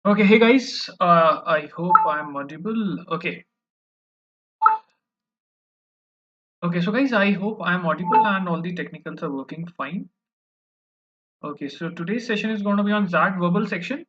Okay, hey guys, I hope I'm audible. Okay, so guys, I hope I'm audible and all the technicals are working fine. Okay, so today's session is going to be on XAT Verbal Section.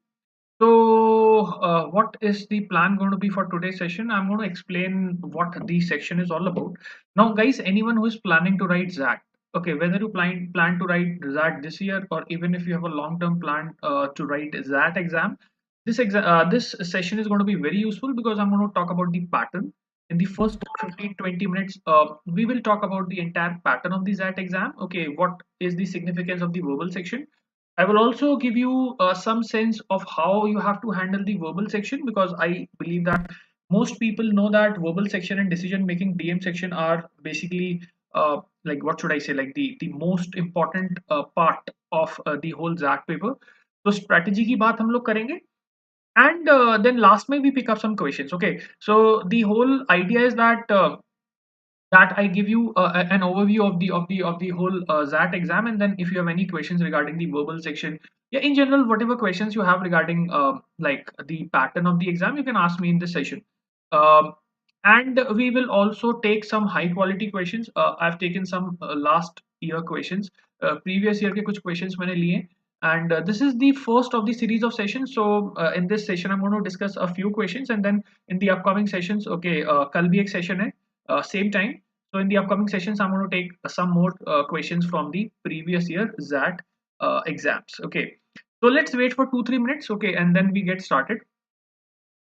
So, what is the plan going to be for today's session? I'm going to explain what the section is all about. Now, guys, anyone who is planning to write XAT, okay, whether you plan to write XAT this year or even if you have a long-term plan to write XAT exam, this session is going to be very useful because I'm going to talk about the pattern. In the first 15-20 minutes, we will talk about the entire pattern of the XAT exam. Okay, what is the significance of the verbal section? I will also give you some sense of how you have to handle the verbal section because I believe that most people know that verbal section and decision making DM section are basically like what should I say, like the most important part of the whole ZAC paper. तो strategy की बात हम लोग करेंगे and then last में we pick up some questions. Okay, so the whole idea is that I give you an overview of the whole ZAT exam, and then if you have any questions regarding the verbal section, yeah, in general, whatever questions you have regarding like the pattern of the exam, you can ask me in this session. Um, and we will also take some high quality questions. I've taken some last year questions, previous year के कुछ questions मैंने लिए, and this is the first of the series of sessions. So in this session, I'm going to discuss a few questions, and then in the upcoming sessions, okay, कल भी एक session है. Same time. So in the upcoming sessions, I'm going to take some more questions from the previous year ZAT exams. Okay. So let's wait for 2-3 minutes. Okay, and then we get started.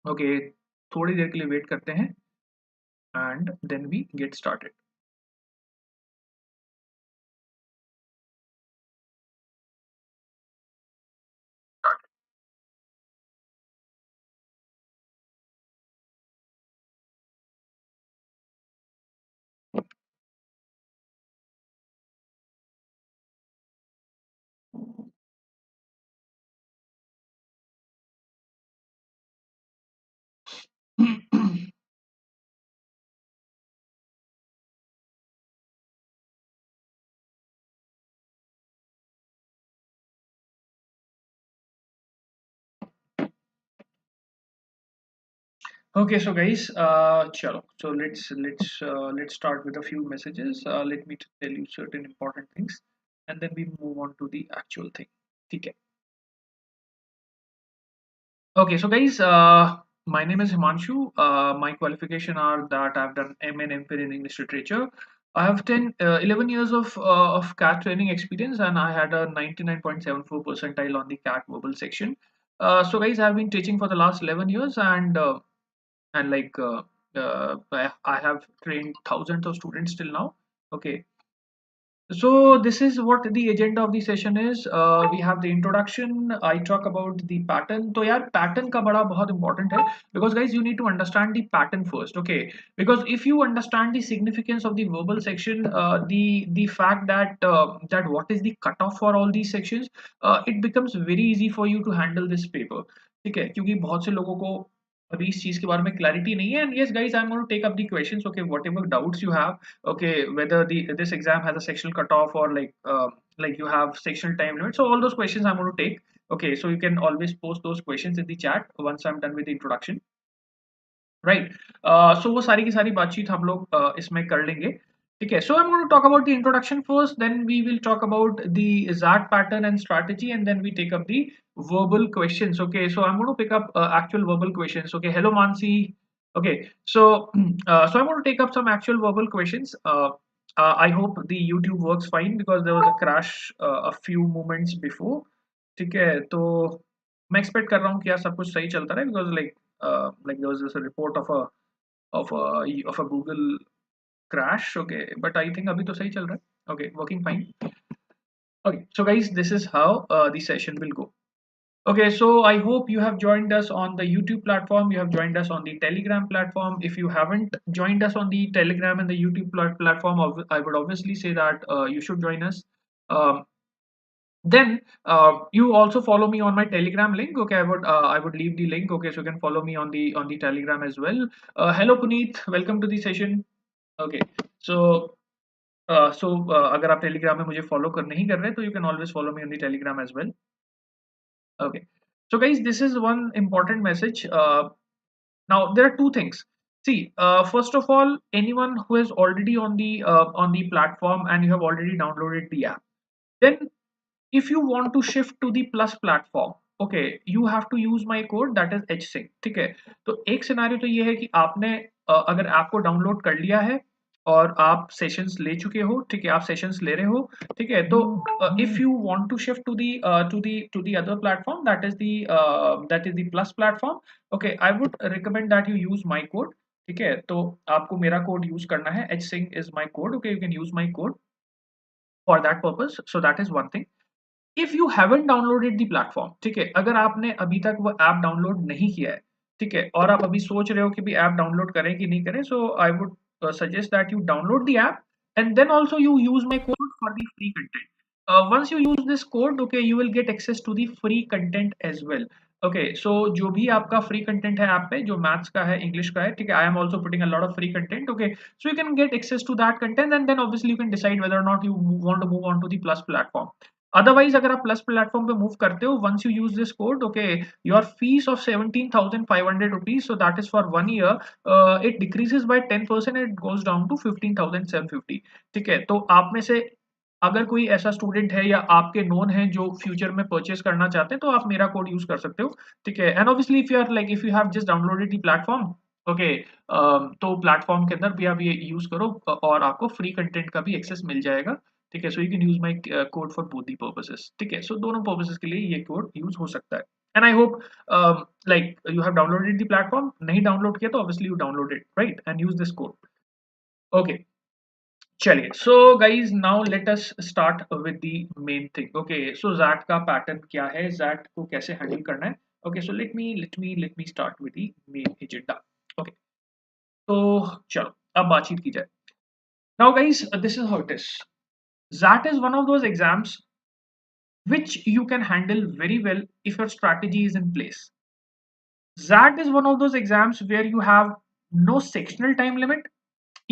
Okay, थोड़ी देर के लिए wait करते हैं and then we get started. Okay, so guys, chalo. So let's start with a few messages. Let me tell you certain important things, and then we move on to the actual thing. Okay. Okay, so guys, my name is Himanshu. My qualification are that I've done MA and MPhil in English Literature. I have 11 years of CAT training experience, and I had a 99.74 percentile on the CAT verbal section. So guys, I've been teaching for the last 11 years, and like I have trained thousands of students till now. Okay, so this is what the agenda of the session is. We have the introduction. I talk about the pattern. तो यार pattern का बड़ा बहुत important है because guys you need to understand the pattern first. Okay, because if you understand the significance of the verbal section, the fact that what is the cutoff for all these sections, it becomes very easy for you to handle this paper. ठीक है, क्योंकि बहुत से लोगों को अभी इस चीज के बारे में क्लैरिटी नहीं है. And yes guys, I'm going to take up the questions. Okay, whatever doubts you have, okay, whether this exam has a sectional cutoff or like you have sectional time limit, so all those questions I'm going to take. Okay, so you can always post those questions in the chat once I'm done with the introduction, right? So वो सारी की सारी बातचीत हम लोग इसमें कर लेंगे. ठीक है, so I'm going to talk about the introduction first, then we will talk about the ZAT pattern and strategy, and then we take up the verbal questions. Okay, so I'm going to pick up actual verbal questions. Okay, hello Mansi. Okay, so so I'm going to take up some actual verbal questions. I hope the YouTube works fine because there was a crash a few moments before. ठीक है, तो मैं expect कर रहा हूँ कि यार सब कुछ सही चलता रहे because like there was this report of a of a Google crash. Okay, but I think अभी तो सही चल रहा है. Okay, working fine. Okay, so guys, this is how the session will go. Okay, so I hope you have joined us on the YouTube platform. You have joined us on the Telegram platform. If you haven't joined us on the Telegram and the YouTube platform, I would obviously say that you should join us. Um, then you also follow me on my Telegram link. Okay, I would leave the link. Okay, so you can follow me on the Telegram as well. Hello Puneet, welcome to the session. Okay, so अगर आप Telegram में मुझे follow कर नहीं कर रहे तो you can always follow me on the Telegram as well. Okay, So guys, this is one important message. Now there are two things. See, first of all, anyone who is already on the platform and you have already downloaded the app, then if you want to shift to the plus platform, okay, you have to use my code, that is hsync. ठीक है, तो एक scenario तो ये है कि आपने अगर ऐप को डाउनलोड कर लिया है और आप सेशंस ले चुके हो, ठीक है, आप सेशंस ले रहे हो, ठीक है, तो if you want to shift to the other platform, that is the plus platform, okay, I would recommend that you use my code. ठीक है, तो आपको मेरा कोड यूज करना है, hsync is my code, okay, you can use my code for that purpose. So that is one thing. If you haven't downloaded the platform, ठीक है, अगर आपने अभी तक वो ऐप डाउनलोड नहीं किया है, ठीक है, और आप अभी सोच रहे हो कि भी ऐप डाउनलोड करें कि नहीं करें, so I would suggest that you download the app and then also you use my code for the free content. Once you use this code, okay, you will get access to the free content as well. Okay, so जो भी आपका free content है app पे, जो maths का है, English का है, ठीक है, I am also putting a lot of free content. Okay, so you can get access to that content and then obviously you can decide whether or not you want to move on to the plus platform. Otherwise, अगर आप plus platform पे move करते हो, once you use this code, okay, your fees of 17,500 rupees, so that is for 1 year, it decreases by 10% and it goes down to 15,750. ठीक है, तो आप में से अगर कोई ऐसा स्टूडेंट है या आपके नोन है जो फ्यूचर में परचेस करना चाहते हैं, तो आप मेरा कोड यूज कर सकते हो. ठीक है, and obviously if you are like if you have just downloaded the platform, okay, तो प्लेटफॉर्म के अंदर भी आप ये यूज करो और आपको फ्री कंटेंट का भी एक्सेस मिल जाएगा. ठीक है, so you can use my code for both the purposes. ठीक है, सो दोनों पर्पसेस के लिए ये कोड यूज हो सकता है. And I hope like you have downloaded the platform. नहीं डाउनलोड किया तो obviously you downloaded, right, and use this code. Okay, चलिए, so guys now let us start with the main thing. Okay, so XAT का pattern क्या है, XAT को कैसे handle करना है. Okay, so let me start with the main agenda. Okay, तो चलो अब बातचीत की जाए. Now guys, this is how it is. That is one of those exams which you can handle very well if your strategy is in place. That is one of those exams where you have no sectional time limit.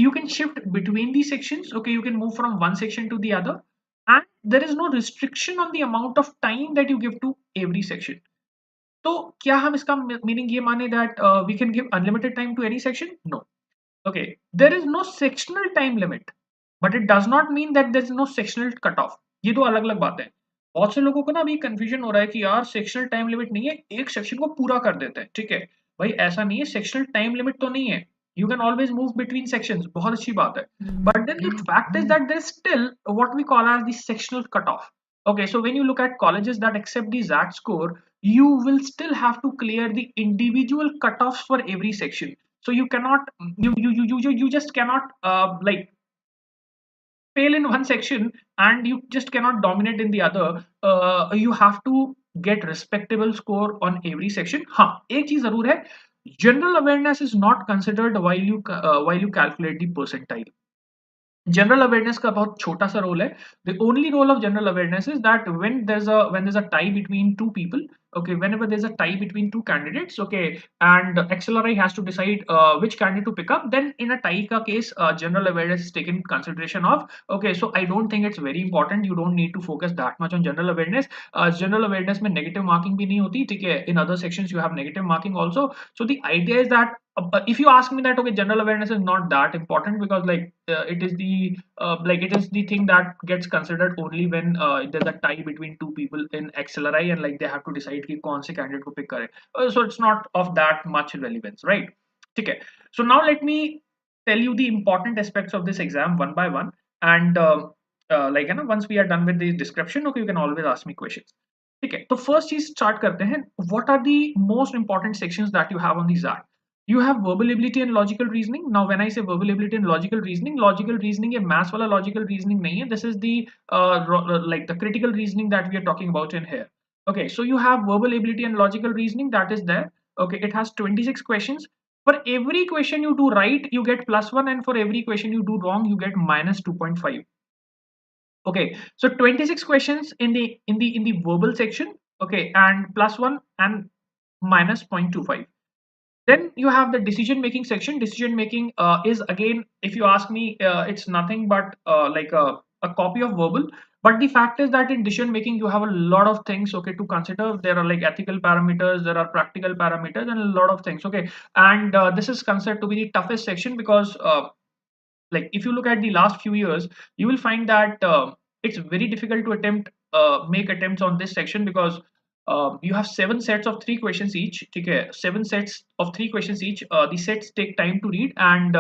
You can shift between the sections. Okay, you can move from one section to the other, and there is no restriction on the amount of time that you give to every section. तो क्या हम इसका meaning ये माने that we can give unlimited time to any section? No. Okay, there is no sectional time limit, but it does not mean that there is no sectional cutoff. ये दो अलग अलग बातें हैं. बहुत से लोगों को ना अभी कंफ्यूजन हो रहा है कि यार सेक्शनल टाइम लिमिट नहीं है, एक सेक्शन को पूरा कर देते हैं. ठीक है भाई, ऐसा नहीं है, सेक्शनल टाइम लिमिट तो नहीं है. You can always move between sections, बहुत अच्छी बात है. But then the fact is that there is still what we call as the sectional cutoff. Okay, so when you look at colleges that accept the XAT score, you will still have to clear the individual cutoffs for every section. So you cannot, you just cannot like fail in one section and you just cannot dominate in the other. You have to get respectable score on every section. हाँ, एक चीज जरूर है, general awareness is not considered while you calculate the percentile. General awareness का बहुत छोटा सा role है. The only role of general awareness is that when there's a tie between two people, okay, whenever there's a tie between two candidates, okay, and XLRI has to decide which candidate to pick up, then in a tie ka case, general awareness is taken consideration of. Okay, so I don't think it's very important. You don't need to focus that much on general awareness. General awareness में negative marking भी नहीं होती. ठीक है, in other sections you have negative marking also. So the idea is that if you ask me that, okay, general awareness is not that important because like it is the thing that gets considered only when there's a tie between two people in XLRI and like they have to decide कि कौन से candidate को pick करें. So it's not of that much relevance, right? ठीक है. So now let me tell you the important aspects of this exam one by one, and like you know, once we are done with the description, okay, you can always ask me questions. ठीक है, तो first चीज start करते हैं. What are the most important sections that you have on the XAT? You have verbal ability and logical reasoning. Now when I say verbal ability and logical reasoning ये maths वाला logical reasoning नहीं है. This is the like the critical reasoning that we are talking about in here. Okay, so you have verbal ability and logical reasoning, that is there. Okay, it has 26 questions. For every question you do right, you get +1, and for every question you do wrong, you get -2.5. Okay, so 26 questions in the verbal section. Okay, and +1 and -0.25. Then you have the decision making section. Decision making is again, if you ask me, it's nothing but like a copy of verbal. But the fact is that in decision making you have a lot of things, okay, to consider. There are like ethical parameters, there are practical parameters, and a lot of things, okay. And this is considered to be the toughest section because like if you look at the last few years, you will find that it's very difficult to make attempts on this section because you have 7 sets of 3 questions each. Okay, 7 sets of 3 questions each. The sets take time to read, and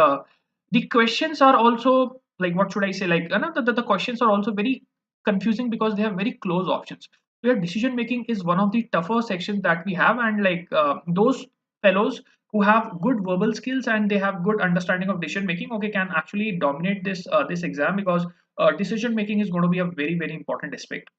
the questions are also, like, what should I say, like the questions are also very confusing because they have very close options. Where decision making is one of the tougher sections that we have, and like those fellows who have good verbal skills and they have good understanding of decision making, okay, can actually dominate this exam, because decision making is going to be a very very important aspect.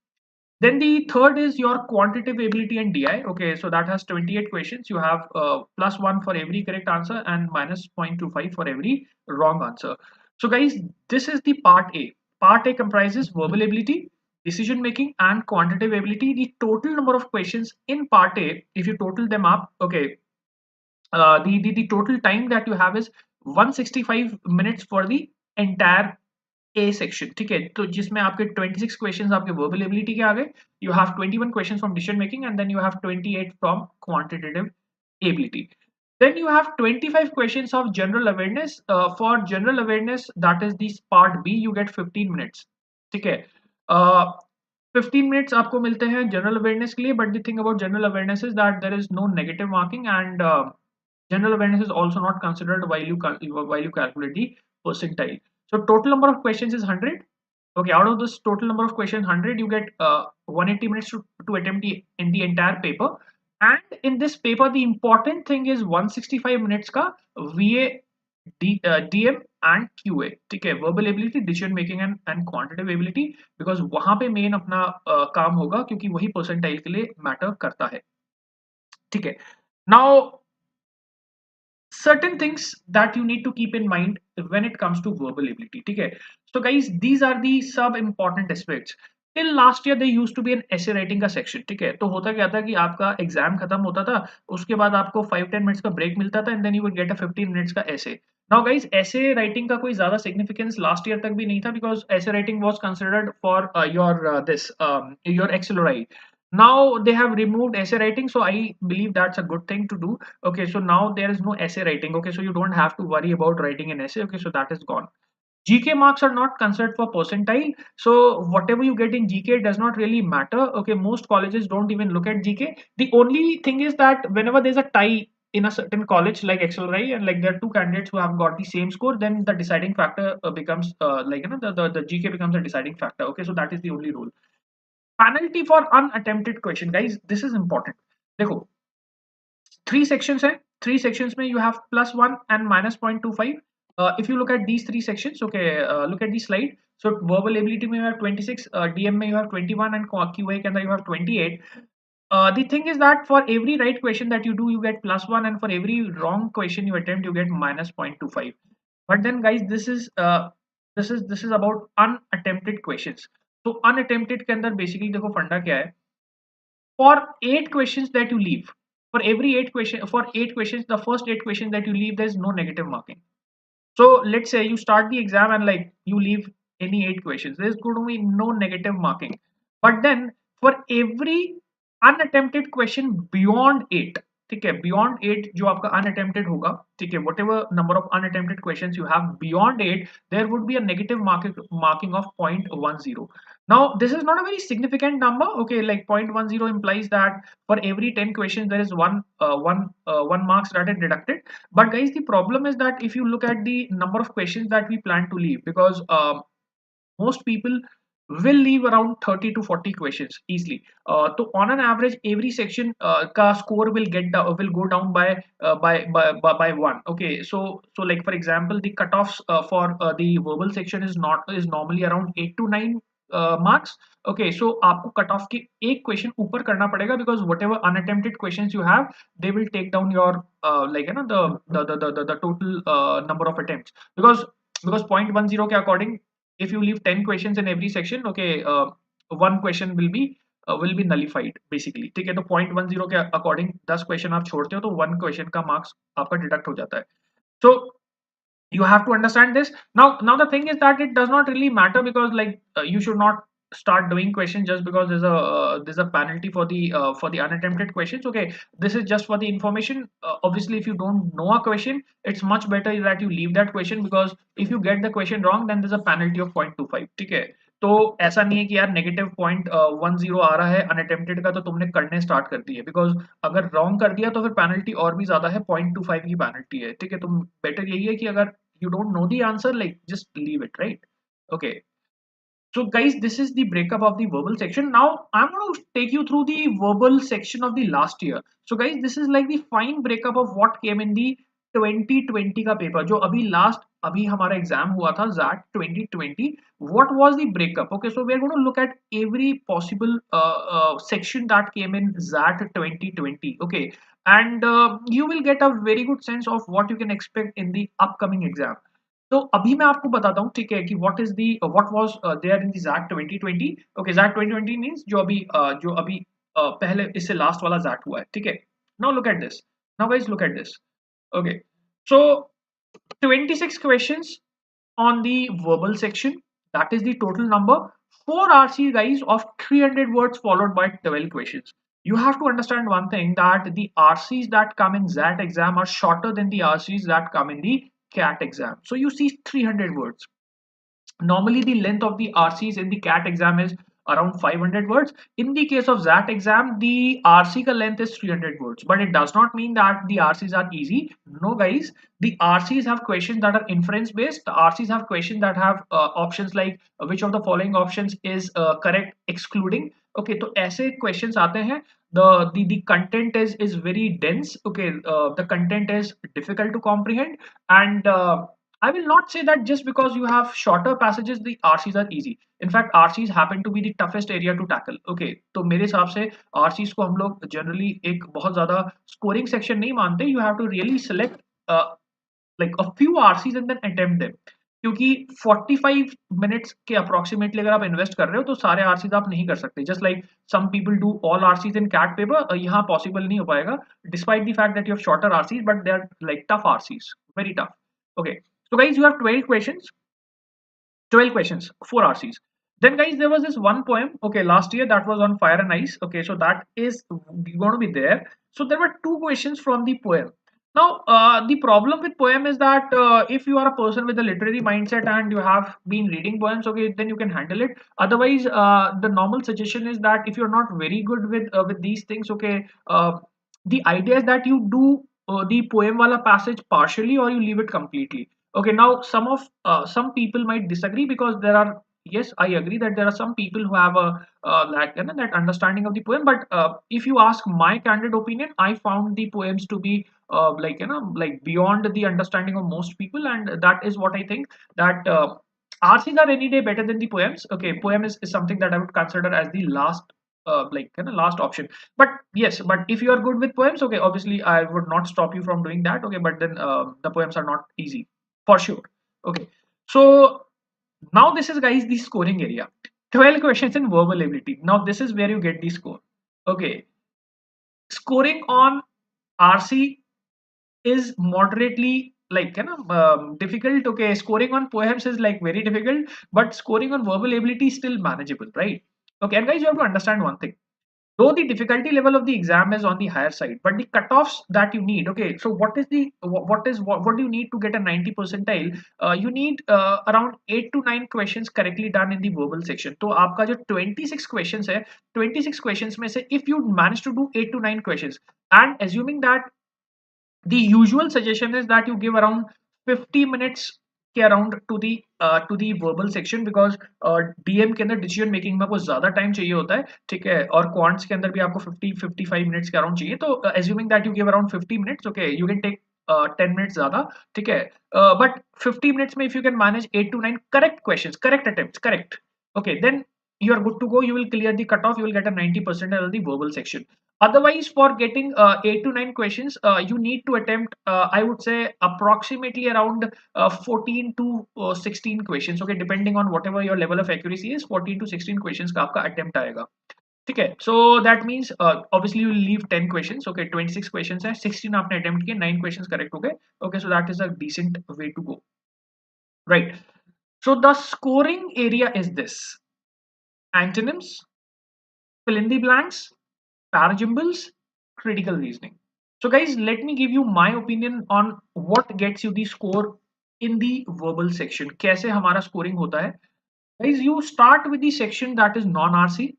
Then the third is your quantitative ability and DI. Okay, so that has 28 questions. You have +1 for every correct answer and minus 0.25 for every wrong answer. So guys, this is the part A. Part A comprises verbal ability, decision making, and quantitative ability. The total number of questions in part A, if you total them up, okay, the total time that you have is 165 minutes for the entire A section, ठीक है। तो जिसमें आपके 26 questions आपके verbal ability के आ गए, you have 21 questions from decision making, and then you have 28 from quantitative ability. Then you have 25 questions of general awareness. For general awareness, that is this part B, you get 15 minutes. ठीक है, 15 minutes आपको मिलते हैं general awareness के लिए, but the thing about general awareness is that there is no negative marking, and general awareness is also not considered while you calculate the percentile. So total number of questions is 100. Okay, out of this total number of questions 100, you get 180 minutes to attempt in the entire paper. And in this paper, the important thing is 165 minutes का VA, DM and QA, ठीक है, verbal ability, decision making and quantitative ability, because वहां पे main अपना काम होगा, क्योंकि वही परसेंटाइल के लिए मैटर करता है, ठीक है। Now, certain things that you need to keep in mind when it comes to verbal ability, ठीक है। So guys, these are the sub important aspects. Till last year there used to be an essay writing का section, ठीक है। तो होता क्या था कि आपका एग्जाम खत्म होता था, उसके बाद आपको 5-10 मिनट्स का ब्रेक मिलता था, and then you would get a 15 minutes का essay. Now guys, essay writing का कोई ज्यादा significance last year तक भी नहीं था, because essay writing was considered for your XLRI. Now they have removed essay writing, so I believe that's a good thing to do. Okay, so now there is no essay writing. Okay, so you don't have to worry about writing an essay. Okay, so that is gone. GK marks are not considered for percentile, so whatever you get in GK does not really matter. Okay, most colleges don't even look at GK. The only thing is that whenever there's a tie in a certain college like XLRI, and like there are two candidates who have got the same score, then the deciding factor becomes the GK becomes a deciding factor. Okay, so that is the only rule. Penalty for unattempted question, guys, this is important. देखो, 3 sections है, 3 sections में you have +1 and -0.25. If you look at these 3 sections, okay, look at the slide. So verbal ability में you have 26, DM में you have 21, and QA के अंदर you have 28. The thing is that for every right question that you do, you get +1, and for every wrong question you attempt, you get -0.25. But then, guys, this is about unattempted questions. तो unattempted के अंदर basically देखो फंडा क्या है, for 8 questions that you leave, for 8 questions, the first 8 questions that you leave, there's no negative marking. So let's say you start the exam and like you leave any 8 questions, there's going to be no negative marking. But then for every unattempted question beyond 8, ठीक है, beyond 8 जो आपका unattempted होगा, ठीक है, whatever number of unattempted questions you have beyond 8, there would be a negative marking of 0.10. Now this is not a very significant number, okay, like 0.10 implies that for every 10 questions there is one marks that is deducted. But guys, the problem is that if you look at the number of questions that we plan to leave, because most people will leave around 30 to 40 questions easily. So on an average, every section ka score will go down by one. Okay, so like for example, the cutoffs for the verbal section is normally around 8 to 9 marks. Okay, so आपको cut off के एक question ऊपर करना पड़ेगा, because whatever unattempted questions you have, they will take down your like you know the total number of attempts, because 0.10 के according, if you leave 10 questions in every section, okay, one question will be nullified basically, ठीक है। तो 0.10 के according 10 question आप छोड़ते हो, तो 1 question का मार्क्स आपका डिडक्ट हो जाता है। So you have to understand this. Now the thing is that it does not really matter, because like you should not start doing questions just because there's a penalty for the unattempted questions. Okay, this is just for the information. Obviously, if you don't know a question, it's much better that you leave that question, because if you get the question wrong, then there's a penalty of 0.25. ठीक है, तो ऐसा नहीं है कि यार negative 0.10 आ रहा है अनअटेम्प्टेड का तो तुमने करने स्टार्ट कर दिए, बिकॉज अगर रॉन्ग कर दिया तो फिर पेनल्टी और भी ज्यादा है, 0.25 की पेनल्टी है। ठीक है, तो बेटर यही है कि अगर you don't know the answer, like just leave it, right? Okay, so guys, this is the breakup of the verbal section. Now I'm going to take you through the verbal section of the last year. So guys, this is like the fine breakup of what came in the 2020 का paper, जो अभी हमारा exam हुआ था ZAT 2020. What was the breakup? Okay, so we're going to look at every possible section that came in ZAT 2020. Okay, and you will get a very good sense of what you can expect in the upcoming exam. तो अभी मैं आपको बताता हूँ, ठीक है, कि what was there in the ZAT 2020. Okay, ZAT 2020 means जो अभी पहले इससे लास्ट वाला ZAT हुआ है, ठीक है. Now look at this. Now guys look at this. Okay, so 26 questions on the verbal section, that is the total number. 4 RC guys of 300 words followed by 12 questions. You have to understand one thing, that the RCs that come in ZAT exam are shorter than the RCs that come in the CAT exam. So you see 300 words. Normally the length of the RCs in the CAT exam is around 500 words. In the case of ZAT exam, the RC ka length is 300 words, but it does not mean that the RCs are easy. No guys, the RCs have questions that are inference based. The RCs have questions that have options like which of the following options is correct excluding. Okay, तो ऐसे questions आते हैं. The content is very dense. Okay, the content is difficult to comprehend, and I will not say that just because you have shorter passages, the RCs are easy. In fact, RCs happen to be the toughest area to tackle. Okay, तो मेरे हिसाब से RCs को हम लोग generally एक बहुत ज़्यादा scoring section नहीं मानते. You have to really select like a few RCs and then attempt them. क्योंकि 45 minutes के approximately अगर आप invest कर रहे हो तो सारे RCs आप नहीं कर सकते. Just like some people do all RCs in CAT paper, यहाँ possible नहीं हो पाएगा. Despite the fact that you have shorter RCs, but they are like tough RCs, very tough. Okay. So guys, you have 12 questions, 4 RCs. Then guys, there was this one poem, okay, last year that was on fire and ice. Okay, so that is going to be there. So there were 2 questions from the poem. Now, the problem with poem is that if you are a person with a literary mindset and you have been reading poems, okay, then you can handle it. Otherwise, the normal suggestion is that if you're not very good with these things, okay, the idea is that you do the poem wala passage partially or you leave it completely. Okay, now some people might disagree, because there are, yes, I agree that there are some people who have a like, you know, that understanding of the poem, but if you ask my candid opinion, I found the poems to be like, you know, like beyond the understanding of most people, and that is what I think, that RCs are any day better than the poems. Okay, poem is something that I would consider as the last like, you know, last option. But yes, but if you are good with poems, okay, obviously I would not stop you from doing that. Okay, but then the poems are not easy for sure. Okay, so now this is guys the scoring area. 12 questions in verbal ability. Now this is where you get the score. Okay, scoring on RC is moderately, like, you know, difficult. Okay, scoring on poems is like very difficult, but scoring on verbal ability is still manageable, right? Okay, and guys, you have to understand one thing. Though the difficulty level of the exam is on the higher side, but the cutoffs that you need, okay, so what do you need to get a 90 percentile? You need around 8 to 9 questions correctly done in the verbal section. तो आपका जो 26 questions है, 26 questions में से if you manage to do 8 to 9 questions, and assuming that the usual suggestion is that you give around 50 minutes के around to the verbal section, because DM के अंदर decision making में आपको ज्यादा टाइम चाहिए होता है, ठीक है, और क्वांट्स के अंदर भी आपको 50-55 मिनट्स के अराउंड चाहिए. तो assuming that you give around 50 minutes, okay, you can take 10 minutes ज्यादा, ठीक है, बट 50 मिनट्स में if you can manage 8 to 9 correct questions, correct attempts, correct, okay, then you are good to go. You will clear the cutoff. You will get a 90% of the verbal section. Otherwise, for getting 8 to 9 questions, you need to attempt, I would say, approximately around 14 to 16 questions. Okay, depending on whatever your level of accuracy is, 14 to 16 questions का आपका attempt आएगा. ठीक है, so that means obviously you will leave 10 questions. Okay, 26 questions है, 16 आपने attempt किए, 9 questions correct हो गए. Okay, so that is a decent way to go. Right. So the scoring area is this. antonyms, fill in the blanks, paragimbles, critical reasoning. So guys, let me give you my opinion on what gets you the score in the verbal section. कैसे हमारा scoring होता है? Guys, you start with the section that is non-RC.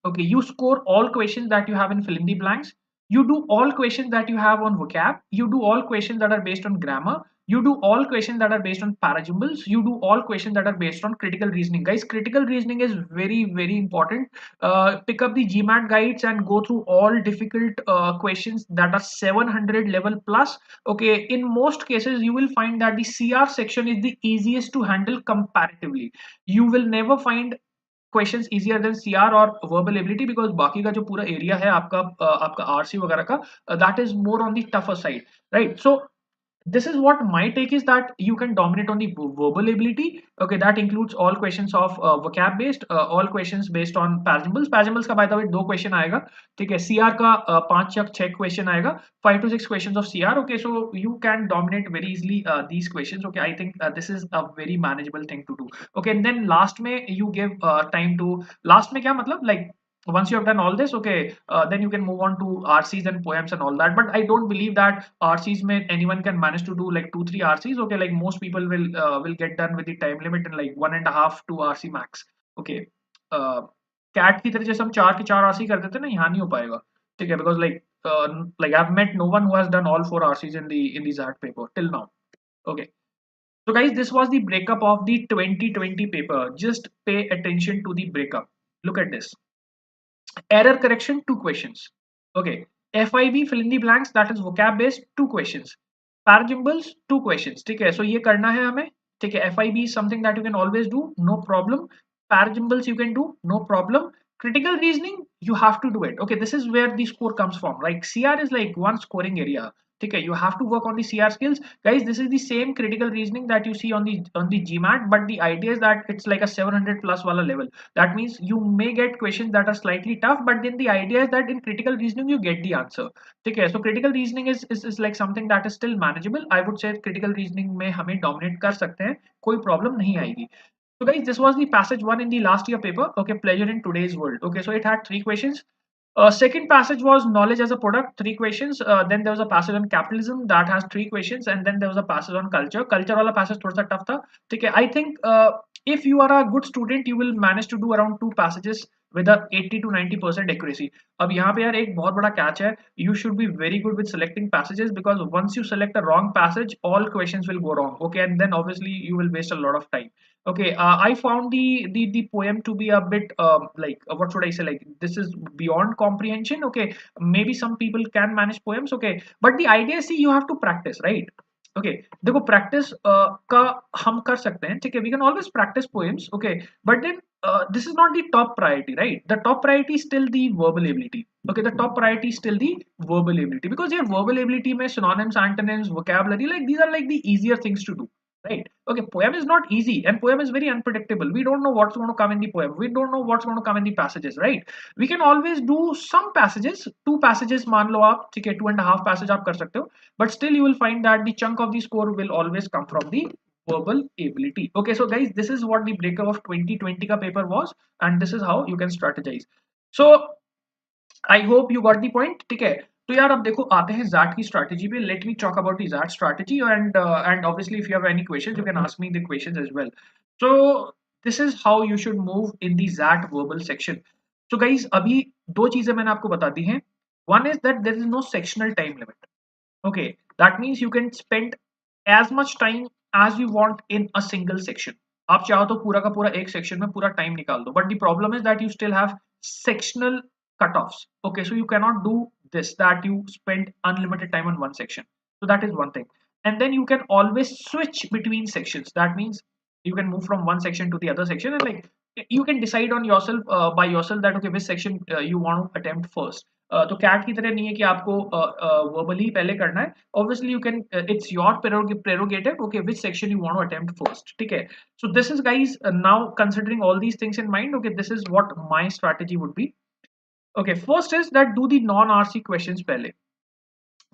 Okay, you score all questions that you have in fill in the blanks. You do all questions that you have on vocab. You do all questions that are based on grammar. You do all questions that are based on paragimbles. You do all questions that are based on critical reasoning. Guys, critical reasoning is very, very important. Pick up the GMAT guides and go through all difficult questions that are 700 level plus. Okay, in most cases, you will find that the CR section is the easiest to handle comparatively. You will never find questions easier than CR और verbal ability because बाकी का जो पूरा area है आपका RC वगैरह का that is more on the tougher side right so this is what my take is that you can dominate on the verbal ability. Okay, that includes all questions of vocab based, all questions based on paragimbles का by the way दो question आएगा ठीक है CR का 5 या 6 question आएगा 5 to 6 questions of CR. Okay, so you can dominate very easily these questions. Okay, I think this is a very manageable thing to do. Okay, and then last में you give time to last में क्या मतलब like once you have done all this, okay, then you can move on to RCs and poems and all that. But I don't believe that RCs may anyone can manage to do like 2-3 RCs. Okay, like most people will get done with the time limit in like 1.5 2 RC max. Okay, cat की तरह जैसे हम 4 के 4 RC कर देते हैं ना यहाँ नहीं हो पाएगा ठीक है because like I've met no one who has done all 4 RCs in the ZAT paper till now. Okay. So guys, this was the breakup of the 2020 paper. Just pay attention to the breakup. Look at this. Error correction 2 questions. Okay, FIB fill in the blanks that is vocab based 2 questions. Paragimbles 2 questions. ठीक है, so ये करना है हमें ठीक है. FIB is something that you can always do, no problem. Paragimbles you can do, no problem. Critical reasoning you have to do it. Okay, this is where the score comes from. Like CR is like one scoring area. Okay, you have to work on the CR skills, guys. This is the same critical reasoning that you see on the GMAT, but the idea is that it's like a 700 plus wala level. That means you may get questions that are slightly tough, but then the idea is that in critical reasoning you get the answer. Okay, so critical reasoning is like something that is still manageable. I would say critical reasoning में हमें dominate कर सकते हैं, कोई problem नहीं आएगी. So guys, this was the passage 1 in the last year paper. Okay, pleasure in today's world. Okay, so it had 3 questions. Second passage was knowledge as a product, 3 questions. Then there was a passage on capitalism that has 3 questions, and then there was a passage on culture. Culture वाला passage थोड़ा सा tough था. ठीक है, I think if you are a good student, you will manage to do around 2 passages with a 80 to 90% accuracy. अब यहाँ पे यार एक बहुत बड़ा catch है. You should be very good with selecting passages because once you select a wrong passage, all questions will go wrong. Okay, and then obviously you will waste a lot of time. Okay, I found the poem to be a bit like what should I say, like this is beyond comprehension. Okay, maybe some people can manage poems. Okay, but the idea is, see, you have to practice, right? Okay, देखो practice का हम कर सकते हैं ठीक है, we can always practice poems. Okay, but then this is not the top priority, right? The top priority is still the verbal ability. Okay, the top priority is still the verbal ability because your verbal ability में synonyms, antonyms, vocabulary, like these are like the easier things to do, right? Okay, poem is not easy and poem is very unpredictable. We don't know what's going to come in the poem, we don't know what's going to come in the passages, right? We can always do some passages, 2 passages मान लो आप ठीक है, 2.5 passages आप कर सकते हो, but still you will find that the chunk of the score will always come from the verbal ability. Okay, so guys, this is what the breakup of 2020 का paper was and this is how you can strategize. So I hope you got the point ठीक है. तो यार अब देखो आते हैं jet की स्ट्रैटेजी पे. Let me talk about the XAT strategy and obviously if you have any questions you can ask me the questions as well. So this is how you should move in the XAT verbal section. So guys अभी 2 चीजें मैंने आपको बता दी हैं. One is that there is no sectional time limit. Okay, that means you can spend as much time as you want in a single section. आप चाहो तो पूरा का पूरा एक सेक्शन में पूरा टाइम निकाल दो, but the problem is that you still have sectional cutoffs. Okay, so you cannot do this that you spend unlimited time on one section. So that is one thing. And then you can always switch between sections. That means you can move from one section to the other section and like you can decide on yourself by yourself that okay which section you want to attempt first. तो cat की तरह नहीं है कि आपको verbally पहले करना है. Obviously you can it's your prerogative okay which section you want to attempt first ठीक है. So this is guys now considering all these things in mind. Okay, this is what my strategy would be. Okay, first is that do the non RC questions पहले.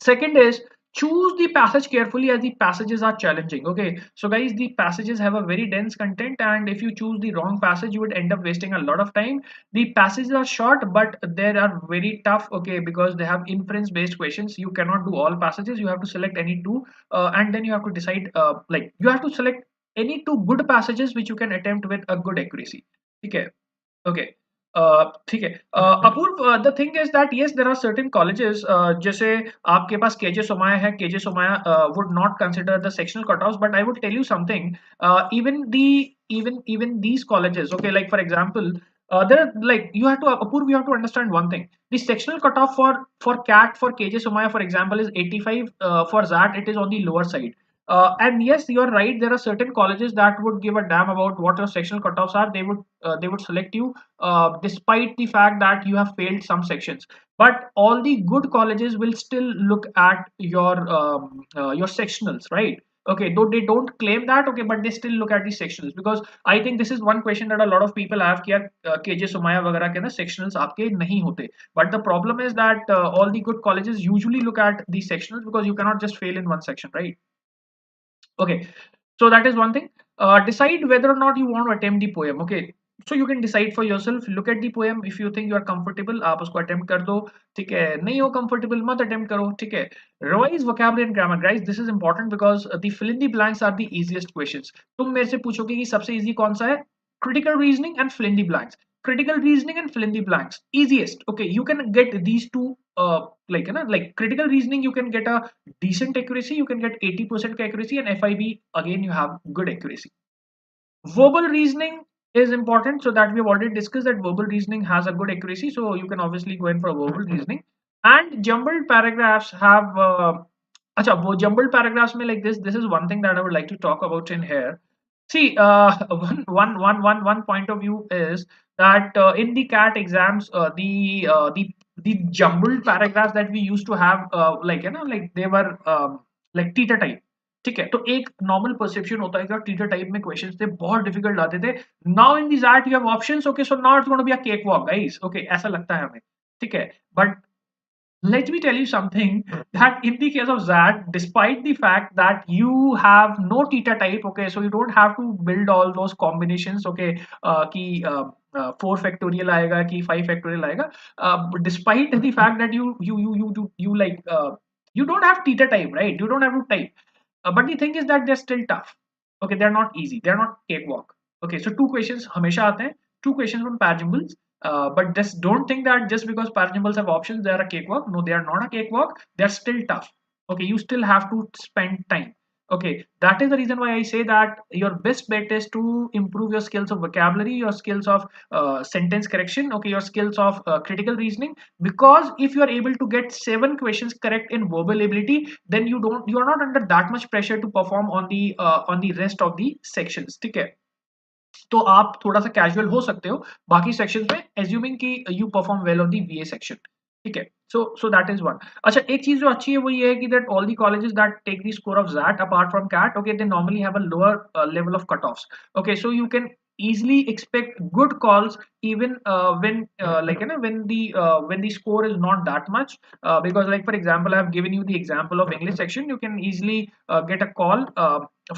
Second is choose the passage carefully as the passages are challenging. Okay, so guys, the passages have a very dense content, and if you choose the wrong passage, you would end up wasting a lot of time. The passages are short, but they are very tough. Okay, because they have inference based questions. You cannot do all passages, you have to select any two, and then you have to decide, like you have to select any two good passages which you can attempt with a good accuracy. Okay. Okay. ठीक है। Apoorva, the thing is that yes there are certain colleges, जैसे आपके पास K J Somaiya है, K J Somaiya would not consider the sectional cut offs, but I would tell you something, even the even these colleges, okay, like for example, there, like you have to, Apurv, you have to understand one thing. The sectional cutoff for CAT for KJ Somaya, for example, is 85. For ZAT, it is on the lower side. And yes, you are right. There are certain colleges that would give a damn about what your sectional cutoffs are. They would select you despite the fact that you have failed some sections. But all the good colleges will still look at your sectionals, right? Okay, though they don't claim that, okay, but they still look at the sectionals, because I think this is one question that a lot of people have कि यार KJ Somaiya वगैरह के ना sectionals आपके नहीं होते. But the problem is that all the good colleges usually look at the sectionals, because you cannot just fail in one section, right? Okay, so that is one thing. Decide whether or not you want to attempt the poem. Okay, so you can decide for yourself. Look at the poem. If you think you are comfortable, आप उसको attempt कर दो. ठीक है, नहीं हो comfortable मत attempt करो. ठीक है. Revise vocabulary and grammar, guys. This is important because the fill in the blanks are the easiest questions. तुम मेरे से पूछोगे कि सबसे easy कौन सा है? Critical reasoning and fill in the blanks. Critical reasoning and fill in the blanks, easiest. Okay, you can get these two, like, you know, like critical reasoning, you can get a decent accuracy, you can get 80% accuracy, and FIB, again, you have good accuracy. Verbal reasoning is important, so that we have already discussed that verbal reasoning has a good accuracy, so you can obviously go in for verbal reasoning. And jumbled paragraphs have acha, jumbled paragraphs mein, like this is one thing that I would like to talk about in here. See, one point of view is that in the CAT exams, the jumbled paragraphs that we used to have, like, you know, like they were like teeter type. ठीक है, तो एक normal perception होता है कि teacher type में questions थे, बहुत डिफिकल्ट आते थे. Now in this art you have options, okay, so now it's gonna be a cake walk guys. Okay, ऐसा लगता है हमें. ठीक है, but let me tell you something, that in the case of that, despite the fact that you have no theta type, okay, so you don't have to build all those combinations, okay, कि 4 factorial आएगा कि 5 factorial आएगा, despite the fact that you like, you don't have theta type, right? You don't have to type, but the thing is that they're still tough. Okay, they're not easy, they're not cakewalk. Okay, so two questions हमेशा आते हैं, two questions from Pagimbles. But just don't think that just because Pagimbles have options, they are a cakewalk. No, they are not a cakewalk. They are still tough. Okay, you still have to spend time. Okay, that is the reason why I say that your best bet is to improve your skills of vocabulary, your skills of sentence correction, okay, your skills of critical reasoning. Because if you are able to get 7 questions correct in verbal ability, then you are not under that much pressure to perform on the rest of the sections. ठीक है, तो आप थोड़ा सा casual हो सकते हो बाकी सेक्शंस में, एज्यूमिंग कि you perform well on the वीए section. ठीक है, सो दैट इज वन. अच्छा, एक चीज जो अच्छी है वो ये है कि that all the colleges that take the score of XAT apart from CAT, okay, they normally have a lower level of cut offs. Okay, so you can easily expect good calls even when like, you know, when the score is not that much, because like for example, I have given you the example of English section. You can easily get a call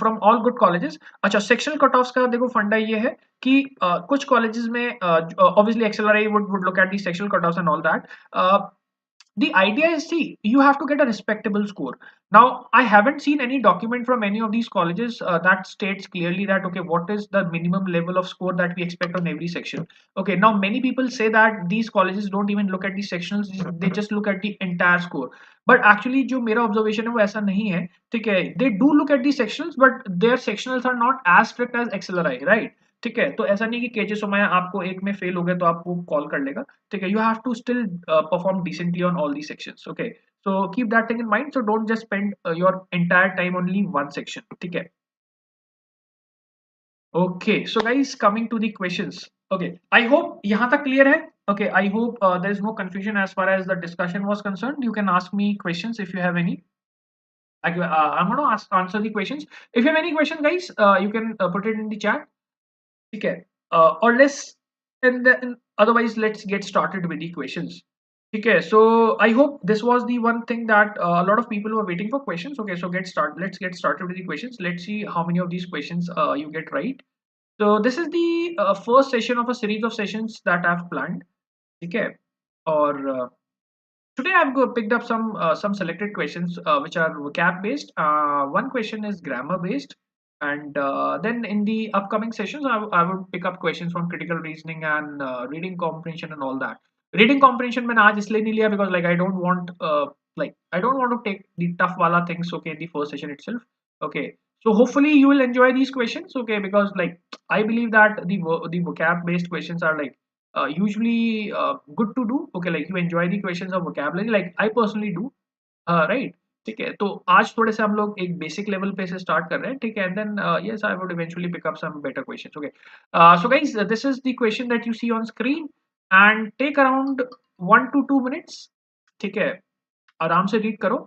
from all good colleges. अच्छा, sectional cut offs का देखो फंडा ये है कि कुछ colleges में obviously XLRI would look at the sectional cutoffs and all that. The idea is, see, you have to get a respectable score. Now, I haven't seen any document from any of these colleges that states clearly that, okay, what is the minimum level of score that we expect on every section. Okay, now many people say that these colleges don't even look at the sectionals, they just look at the entire score. But actually जो मेरा observation है वो ऐसा नहीं है. ठीक है, they do look at the sectionals, but their sectionals are not as strict as XLRI, right? ठीक है, तो ऐसा नहीं कि केजे सोमाया आपको एक में फेल हो गए तो आपको कॉल कर लेगा. ठीक है, you have to still perform decently on all these sections. Okay, so keep that thing in mind, so don't just spend your entire time only one section. ठीक है. Okay, so guys, coming to the questions. Okay, I hope यहाँ तक clear है. Okay, I hope there is no confusion as far as the discussion was concerned. You can ask me questions if you have any. I'm going to answer the questions. If you have any question, guys, you can put it in the chat. Okay, or let's, and then otherwise let's get started with the questions. Okay, so I hope this was the one thing that a lot of people were waiting for questions. Okay, so let's get started with the questions. Let's see how many of these questions you get right. So this is the first session of a series of sessions that I've planned. Okay, or today picked up some selected questions which are vocab based. One question is grammar based, and then in the upcoming sessions, I would pick up questions from critical reasoning and reading comprehension and all that. Reading comprehension मैंने आज इसलिए नहीं लिया because like I don't want to take the tough wala things okay in the first session itself. Okay, so hopefully you will enjoy these questions. Okay, because like I believe that the vocab based questions are like usually good to do. Okay, like you enjoy the questions of vocabulary like I personally do. Right. ठीक है, तो आज थोड़े से हम लोग एक basic level पे से स्टार्ट कर रहे हैं, ठीक है, and then yes I would eventually pick up some better questions. Okay, so guys this is the question that you see on screen and take around 1 to 2 minutes. ठीक है, आराम से रीड करो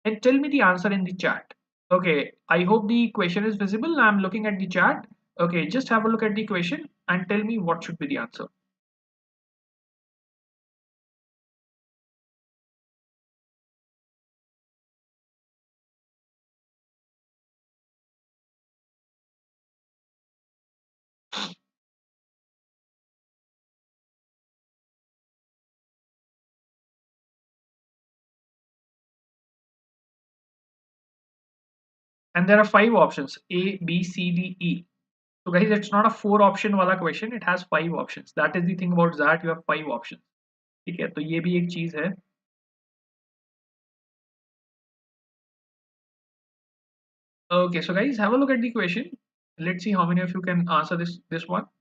and tell me the answer in the chat. Okay, I hope the question is visible. I'm looking at the chat. Okay, just have a look at the question and tell me what should be the answer. And there are 5 options: A, B, C, D, E. So guys, it's not a 4 option wala question. It has 5 options. That is the thing about that. You have 5 options. ठीक है, तो ये भी एक चीज है. Okay, so guys, have a look at the question. Let's see how many of you can answer this one.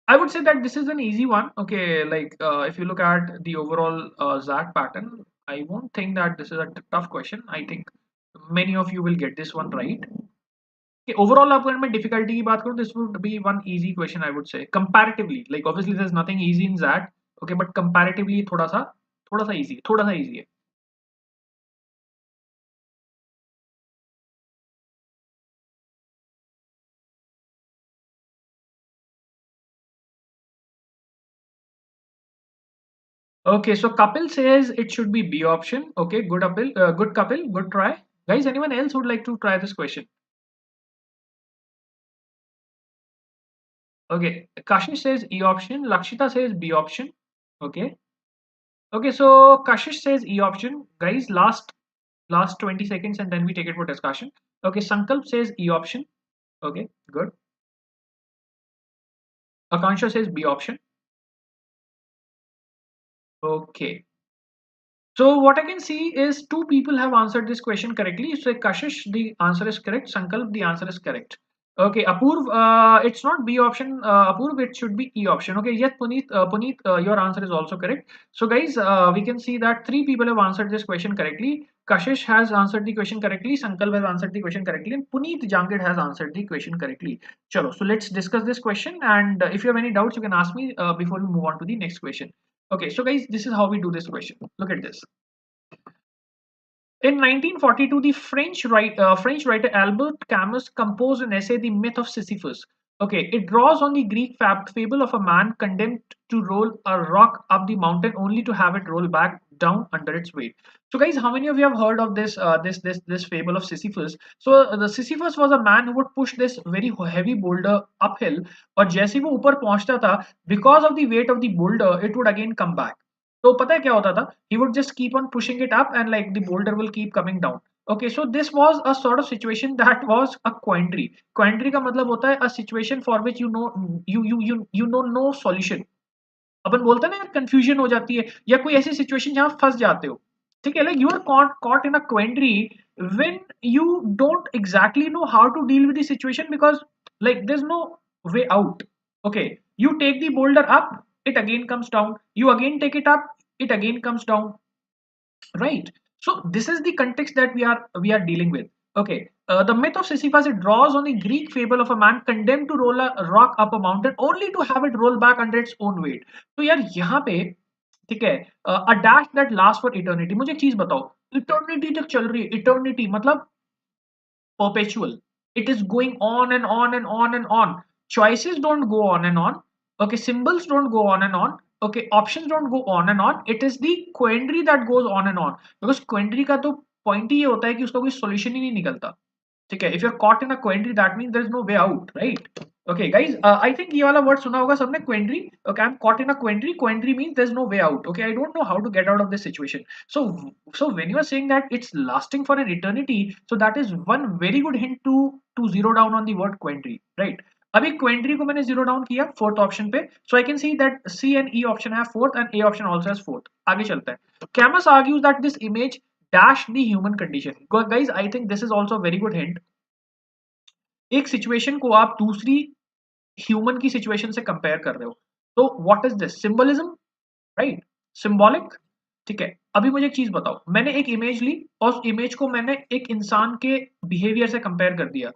I would say that this is an easy one. Okay, like if you look at the overall ZAC pattern, I won't think that this is a tough question. I think many of you will get this one right. Okay, overall, अगर मैं difficulty की बात करूँ, this would be one easy question I would say. Comparatively, like obviously there's nothing easy in that. Okay, but comparatively थोड़ा सा easy है. Okay, so Kapil says it should be B option. Okay, good Kapil, good try. Guys, anyone else would like to try this question? Okay, Kashish says E option. Lakshita says B option. Okay. Okay, so Kashish says E option. Guys, last 20 seconds and then we take it for discussion. Okay, Sankalp says E option. Okay, good. Akansha says B option. Okay. So what I can see is two people have answered this question correctly. So Kashish, the answer is correct. Sankalp, the answer is correct. Okay, Apurv, it's not B option. Apurv, it should be E option. Okay, yes, Puneet, your answer is also correct. So guys, we can see that three people have answered this question correctly. Kashish has answered the question correctly. Sankalp has answered the question correctly, and Puneet Jangid has answered the question correctly. Chalo, so let's discuss this question. And if you have any doubts, you can ask me before we move on to the next question. Okay, so guys, this is how we do this question. Look at this. In 1942, the French writer Albert Camus composed an essay, The Myth of Sisyphus. Okay, it draws on the Greek fable of a man condemned to roll a rock up the mountain only to have it roll back down under its weight. So, guys, how many of you have heard of this fable of Sisyphus? So, the Sisyphus was a man who would push this very heavy boulder uphill, और जैसे ही वो ऊपर पहुंचता था, because of the weight of the boulder, it would again come back. तो पता है क्या होता था? He would just keep on pushing it up and like the boulder will keep coming down. Okay, so this was a sort of situation that was a quandary. Quandary का मतलब होता है a situation for which you know no solution. अपन बोलते हैं ना यार confusion हो जाती है या कोई ऐसी सिचुएशन जहां फंस जाते हो. ठीक है, like you are caught in a quandary when you don't exactly know how to deal with the situation because like there's no way out. Okay, you take the boulder up, it again comes down, you again take it up, it again comes down, right? So this is the context that we are dealing with. Okay, the myth of Sisyphus, it draws on the Greek fable of a man condemned to roll a rock up a mountain only to have it roll back under its own weight. तो यार यहाँ पे ठीक है, a dash that lasts for eternity. मुझे एक चीज बताओ, eternity तक चल रही है, eternity मतलब perpetual. It is going on and on and on and on. Choices don't go on and on. Okay, symbols don't go on and on. Okay, options don't go on and on. It is the quandary that goes on and on. Because quandary का तो point ही ये होता है कि उसका कोई solution ही नहीं निकलता. ठीक है, if you're caught in a quandary, that means there is no way out, right? Okay, guys, I think ये वाला word सुना होगा सबने, quandary. Okay, I'm caught in a quandary. Quandary means there's no way out. Okay, I don't know how to get out of this situation. So when you are saying that it's lasting for an eternity, so that is one very good hint to zero down on the word quandary, right? अभी quandary को मैंने zero down किया fourth option पे, so I can see that C and E option है fourth and A option also has fourth. आगे चलते हैं. Camus argues that this image dash the human condition. Guys, I think this is also very good hint. एक situation को आप दूसरी human की situation से कंपेयर कर रहे हो, तो what is this? Symbolism, right? Symbolic. ठीक है, अभी मुझे एक चीज बताओ. मैंने एक इमेज ली और उस इमेज को मैंने एक इंसान के बिहेवियर से कंपेयर कर दिया,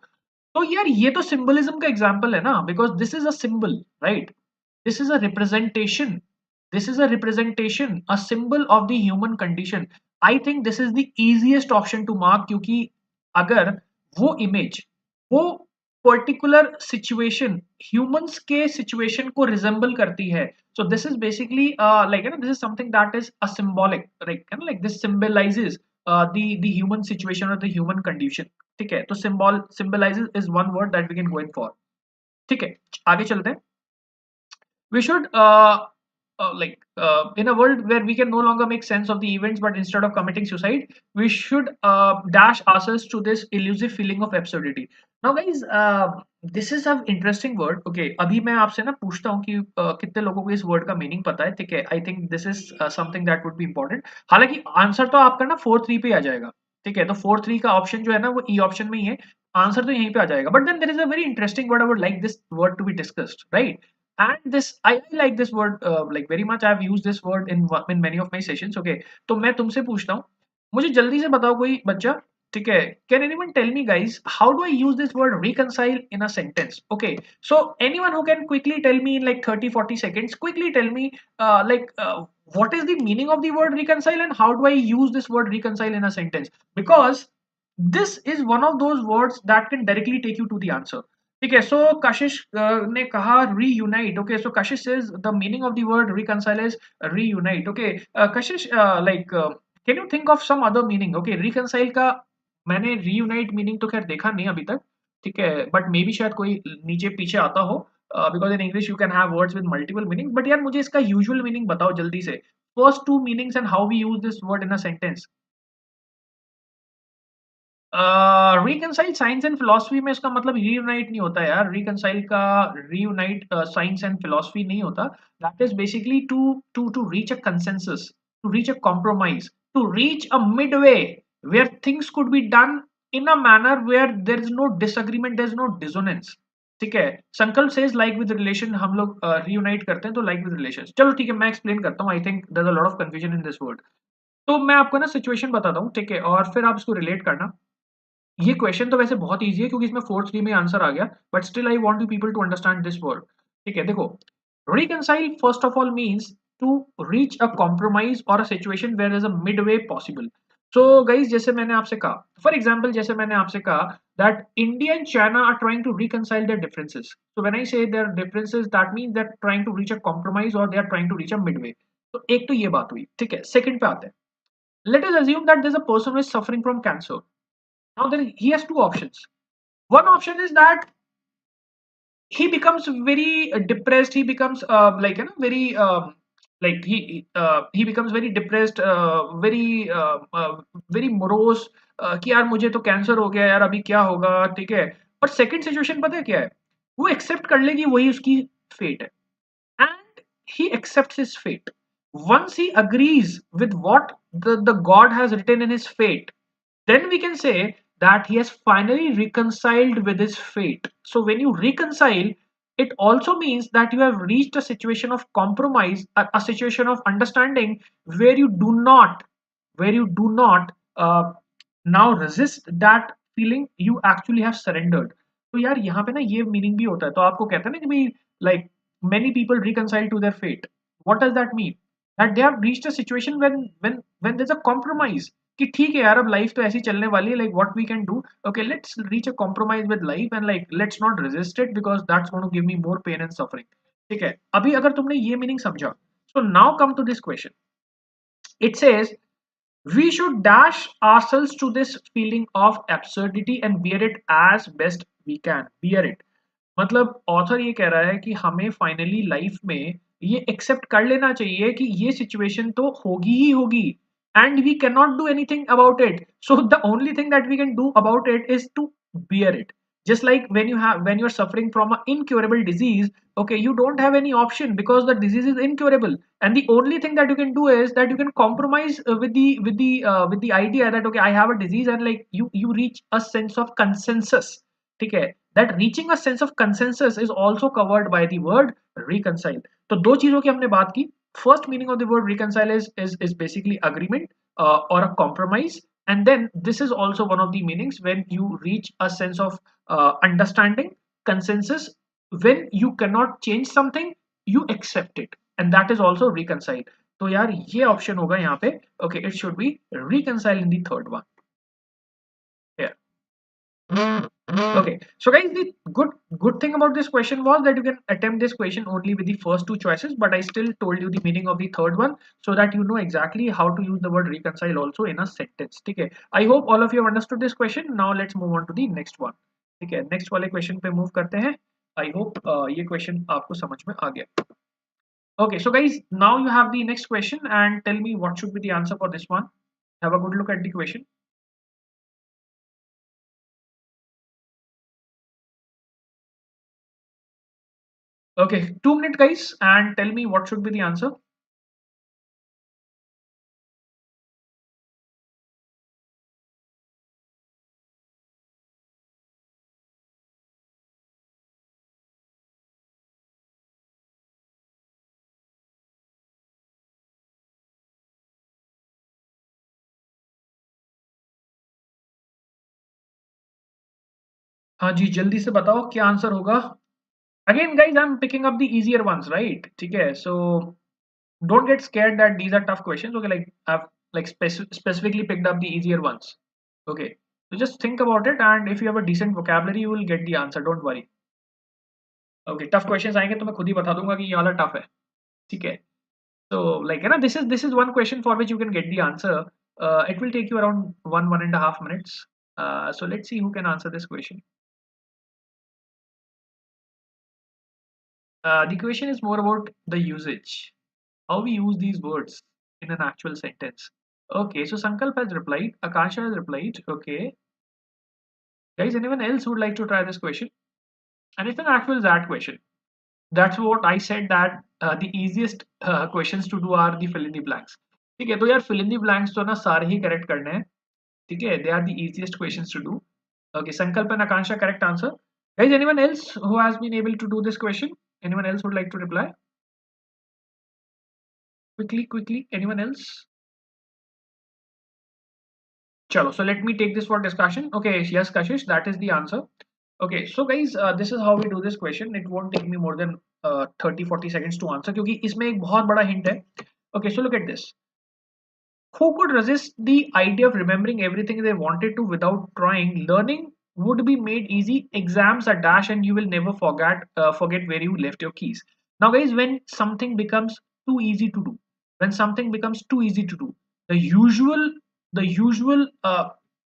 तो यार ये तो सिंबलिज्म का एग्जांपल है ना, because this is a symbol, right? This is a representation. This is a representation, a symbol of the human condition. I think this is the easiest option to mark, क्योंकि अगर वो image, वो particular situation humans के situation को resemble करती है, so this is basically like, you know, this is something that is a symbolic, right? Kind of like this symbolizes the human situation or the human condition. ठीक है, तो symbolizes is one word that we can go in for. ठीक है, आगे चलते हैं. We should in a world where we can no longer make sense of the events, but instead of committing suicide, we should dash ourselves to this elusive feeling of absurdity. Now guys, this is an interesting word. Okay, अभी मैं आपसे ना पूछता हूँ कि कितने लोगों को इस वर्ड का मीनिंग पता है. ठीक है, आई think this is something that would be important. हालांकि आंसर तो आपका ना 4-3 पे आ जाएगा. ठीक है, तो 4-3 का ऑप्शन जो है ना वो ई ऑप्शन में ही है. आंसर तो यहीं पे आ जाएगा, but then there is a very interesting word. I would like this word to be discussed, right? And this, I like this word like very much. I've used this word in many of my sessions. Okay, तो मैं तुमसे पूछता हूँ, मुझे जल्दी से बताओ कोई बच्चा. ठीक है, can anyone tell me guys, how do I use this word reconcile in a sentence? Okay, so anyone who can quickly tell me in like 30-40 seconds, quickly tell me what is the meaning of the word reconcile and how do I use this word reconcile in a sentence, because this is one of those words that can directly take you to the answer. ठीक है, सो कशिश ने कहा reunite. Okay, so Kashish says the meaning of the word reconcile is reunite. Okay, Kashish, like can you think of some other meaning? Okay, reconcile का मैंने reunite meaning तो खैर देखा नहीं अभी तक. ठीक है, बट मे बी शायद कोई नीचे पीछे आता हो, because in English you can have words with multiple meaning. But यार मुझे इसका यूजुअल मीनिंग बताओ जल्दी से. First two meanings and how we use this word in a sentence. Reconcile science and philosophy में इसका मतलब रीयूनाइट नहीं होता यार. रिकनसाइल का रीयूनाइट साइंस एंड फिलोसफी नहीं होता. That is basically to reach a consensus, to reach a compromise, to reach a midway where things could be done in a manner where there is no disagreement, there is no dissonance. ठीक है, संकल्प says like with relation, हम लोग reunite करते हैं तो like with relation. चलो ठीक है, मैं एक्सप्लेन करता हूँ. I think there is a lot of confusion in this word. तो मैं आपको ना सिचुएशन बताता हूँ, ठीक है, और फिर आप इसको रिलेट करना. ये क्वेश्चन तो वैसे बहुत इजी है क्योंकि इसमें 4-3 में आंसर आ गया, but still I want you people to understand this word. ठीक है, देखो, reconcile first of all means to reach a compromise और a situation where is a midway possible. So guys, जैसे मैंने आपसे कहा, फॉर एग्जांपल जैसे मैंने आपसे कहा that India and China are trying to reconcile their differences. So when I say their differences, that means they are trying to reach a compromise और they are trying to reach a midway. तो एक तो ये बात हुई. ठीक है, second पे आते हैं. Let us assume that there is a person who is suffering from cancer. Now there he has two options. One option is that he becomes very depressed. He becomes like, you know, very like he becomes very depressed, very morose, कि यार मुझे तो cancer हो गया यार, अभी क्या होगा. ठीक है, और सेकंड सिचुएशन पता है क्या है? वो एक्सेप्ट कर लेगी वही उसकी फेट है. And he accepts his fate. Once he agrees with what the god has written in his fate, then we can say that he has finally reconciled with his fate. So when you reconcile, it also means that you have reached a situation of compromise, a situation of understanding where you do not now resist that feeling. You actually have surrendered. तो यार यहाँ पे ना ये meaning भी होता है. तो आपको कहते हैं ना कि भाई, like many people reconcile to their fate. What does that mean? That they have reached a situation when there's a compromise. कि ठीक है यार, अब लाइफ तो ऐसी चलने वाली है. Like what we can do, okay, let's reach a compromise with life and like let's not resist it because that's going to give me more pain and suffering. ठीक है, अभी अगर तुमने ये मीनिंग समझा, so now come to this question. It says we should dash ourselves to this feeling of absurdity and bear it as best we can. Bear it मतलब author ये कह रहा है कि हमें फाइनली लाइफ में ये एक्सेप्ट कर लेना चाहिए कि ये सिचुएशन तो होगी ही होगी, and we can not do anything about it. So the only thing that we can do about it is to bear it. Just like when you're suffering from an incurable disease, okay, you don't have any option because the disease is incurable, and the only thing that you can do is that you can compromise with the idea that okay, I have a disease, and like you reach a sense of consensus. Okay, that reaching a sense of consensus is also covered by the word reconcile. तो दो चीजों की हमने बात की. First meaning of the word reconcile is basically agreement or a compromise, and then this is also one of the meanings when you reach a sense of understanding, consensus. When you cannot change something, you accept it, and that is also reconcile. तो यार ये option होगा यहाँ पे. Okay, it should be reconcile in the third one. Here. Okay, so guys, the good thing about this question was that you can attempt this question only with the first two choices, but I still told you the meaning of the third one so that you know exactly how to use the word reconcile also in a sentence. Okay, I hope all of you have understood this question. Now let's move on to the next one. Okay, next वाले question पे move करते हैं. I hope ये question आपको समझ में आ गया. Okay, so guys, now you have the next question and tell me what should be the answer for this one. Have a good look at the question. Okay, 2 minutes guys, and tell me what should be the answer. हाँ जी, जल्दी से बताओ क्या answer होगा. Again guys, I am picking up the easier ones, right? ठीक है, so don't get scared that these are tough questions. Okay, like I have like specifically picked up the easier ones. Okay, so just think about it, and if you have a decent vocabulary you will get the answer, don't worry. Okay, tough questions आएंगे तो मैं खुद ही बता दूंगा कि ये वाला tough है. ठीक है, so like है ना, this is one question for which you can get the answer. It will take you around 1.5 minutes. So let's see who can answer this question. The question is more about the usage, how we use these words in an actual sentence. Okay, so Sankalp has replied, Akasha has replied. Okay, guys, anyone else who would like to try this question? And it's an actual ZAT question. That's what I said, that the easiest questions to do are the fill in the blanks. ठीक है, तो यार fill in the blanks तो ना सारे ही correct करने हैं. ठीक है, they are the easiest questions to do. Okay, Sankalp and Akansha, correct answer. Guys, anyone else who has been able to do this question? Anyone else would like to reply? Quickly, anyone else? Chalo, so let me take this for discussion. Okay, yes, Kashish, that is the answer. Okay, so guys, this is how we do this question. It won't take me more than 30-40 seconds to answer क्योंकि इसमें एक बहुत बड़ा hint है. Okay, so look at this. Who could resist the idea of remembering everything they wanted to without trying? Learning would be made easy. Exams are dash, and you will never forget where you left your keys. Now, guys, when something becomes too easy to do, when something becomes too easy to do, the usual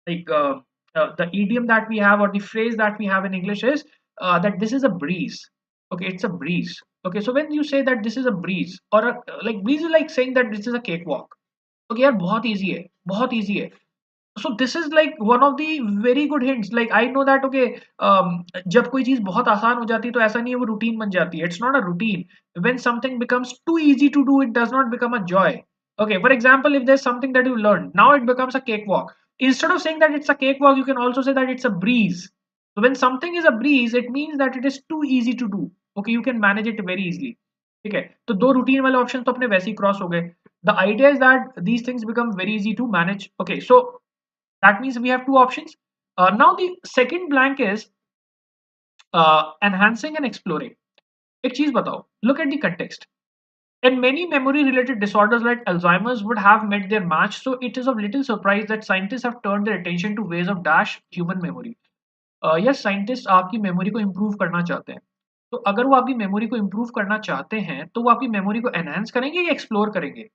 like the idiom that we have, or the phrase that we have in English is that this is a breeze. Okay, it's a breeze. Okay, so when you say that this is a breeze, or like breeze is like saying that this is a cakewalk. Okay यार, बहुत easy है, बहुत easy है. So this is like one of the very good hints. Like I know that okay, जब कोई चीज बहुत आसान हो जाती है तो ऐसा नहीं है वो रूटीन बन जाती है. It's not a routine. When something becomes too easy to do, it does not become a joy. Okay, for example, if there's something that you learned, now it becomes a cakewalk. Instead of saying that it's a cakewalk, you can also say that it's a breeze. So when something is a breeze, it means that it is too easy to do. Okay, you can manage it very easily. ठीक है, तो दो routine वाले option तो अपने वैसे ही cross हो गए. The idea is that these things become very easy to manage. Okay, so that means we have two options. Now the second blank is enhancing and exploring. एक चीज बताओ, look at the context. And many memory related disorders like Alzheimer's would have met their match, so it is of little surprise that scientists have turned their attention to ways of dash human memory. Yes, scientists आपकी memory को improve करना चाहते हैं. तो अगर वो आपकी memory को इम्प्रूव करना चाहते हैं तो वो आपकी मेमोरी को एनहांस करेंगे या एक्सप्लोर करेंगे?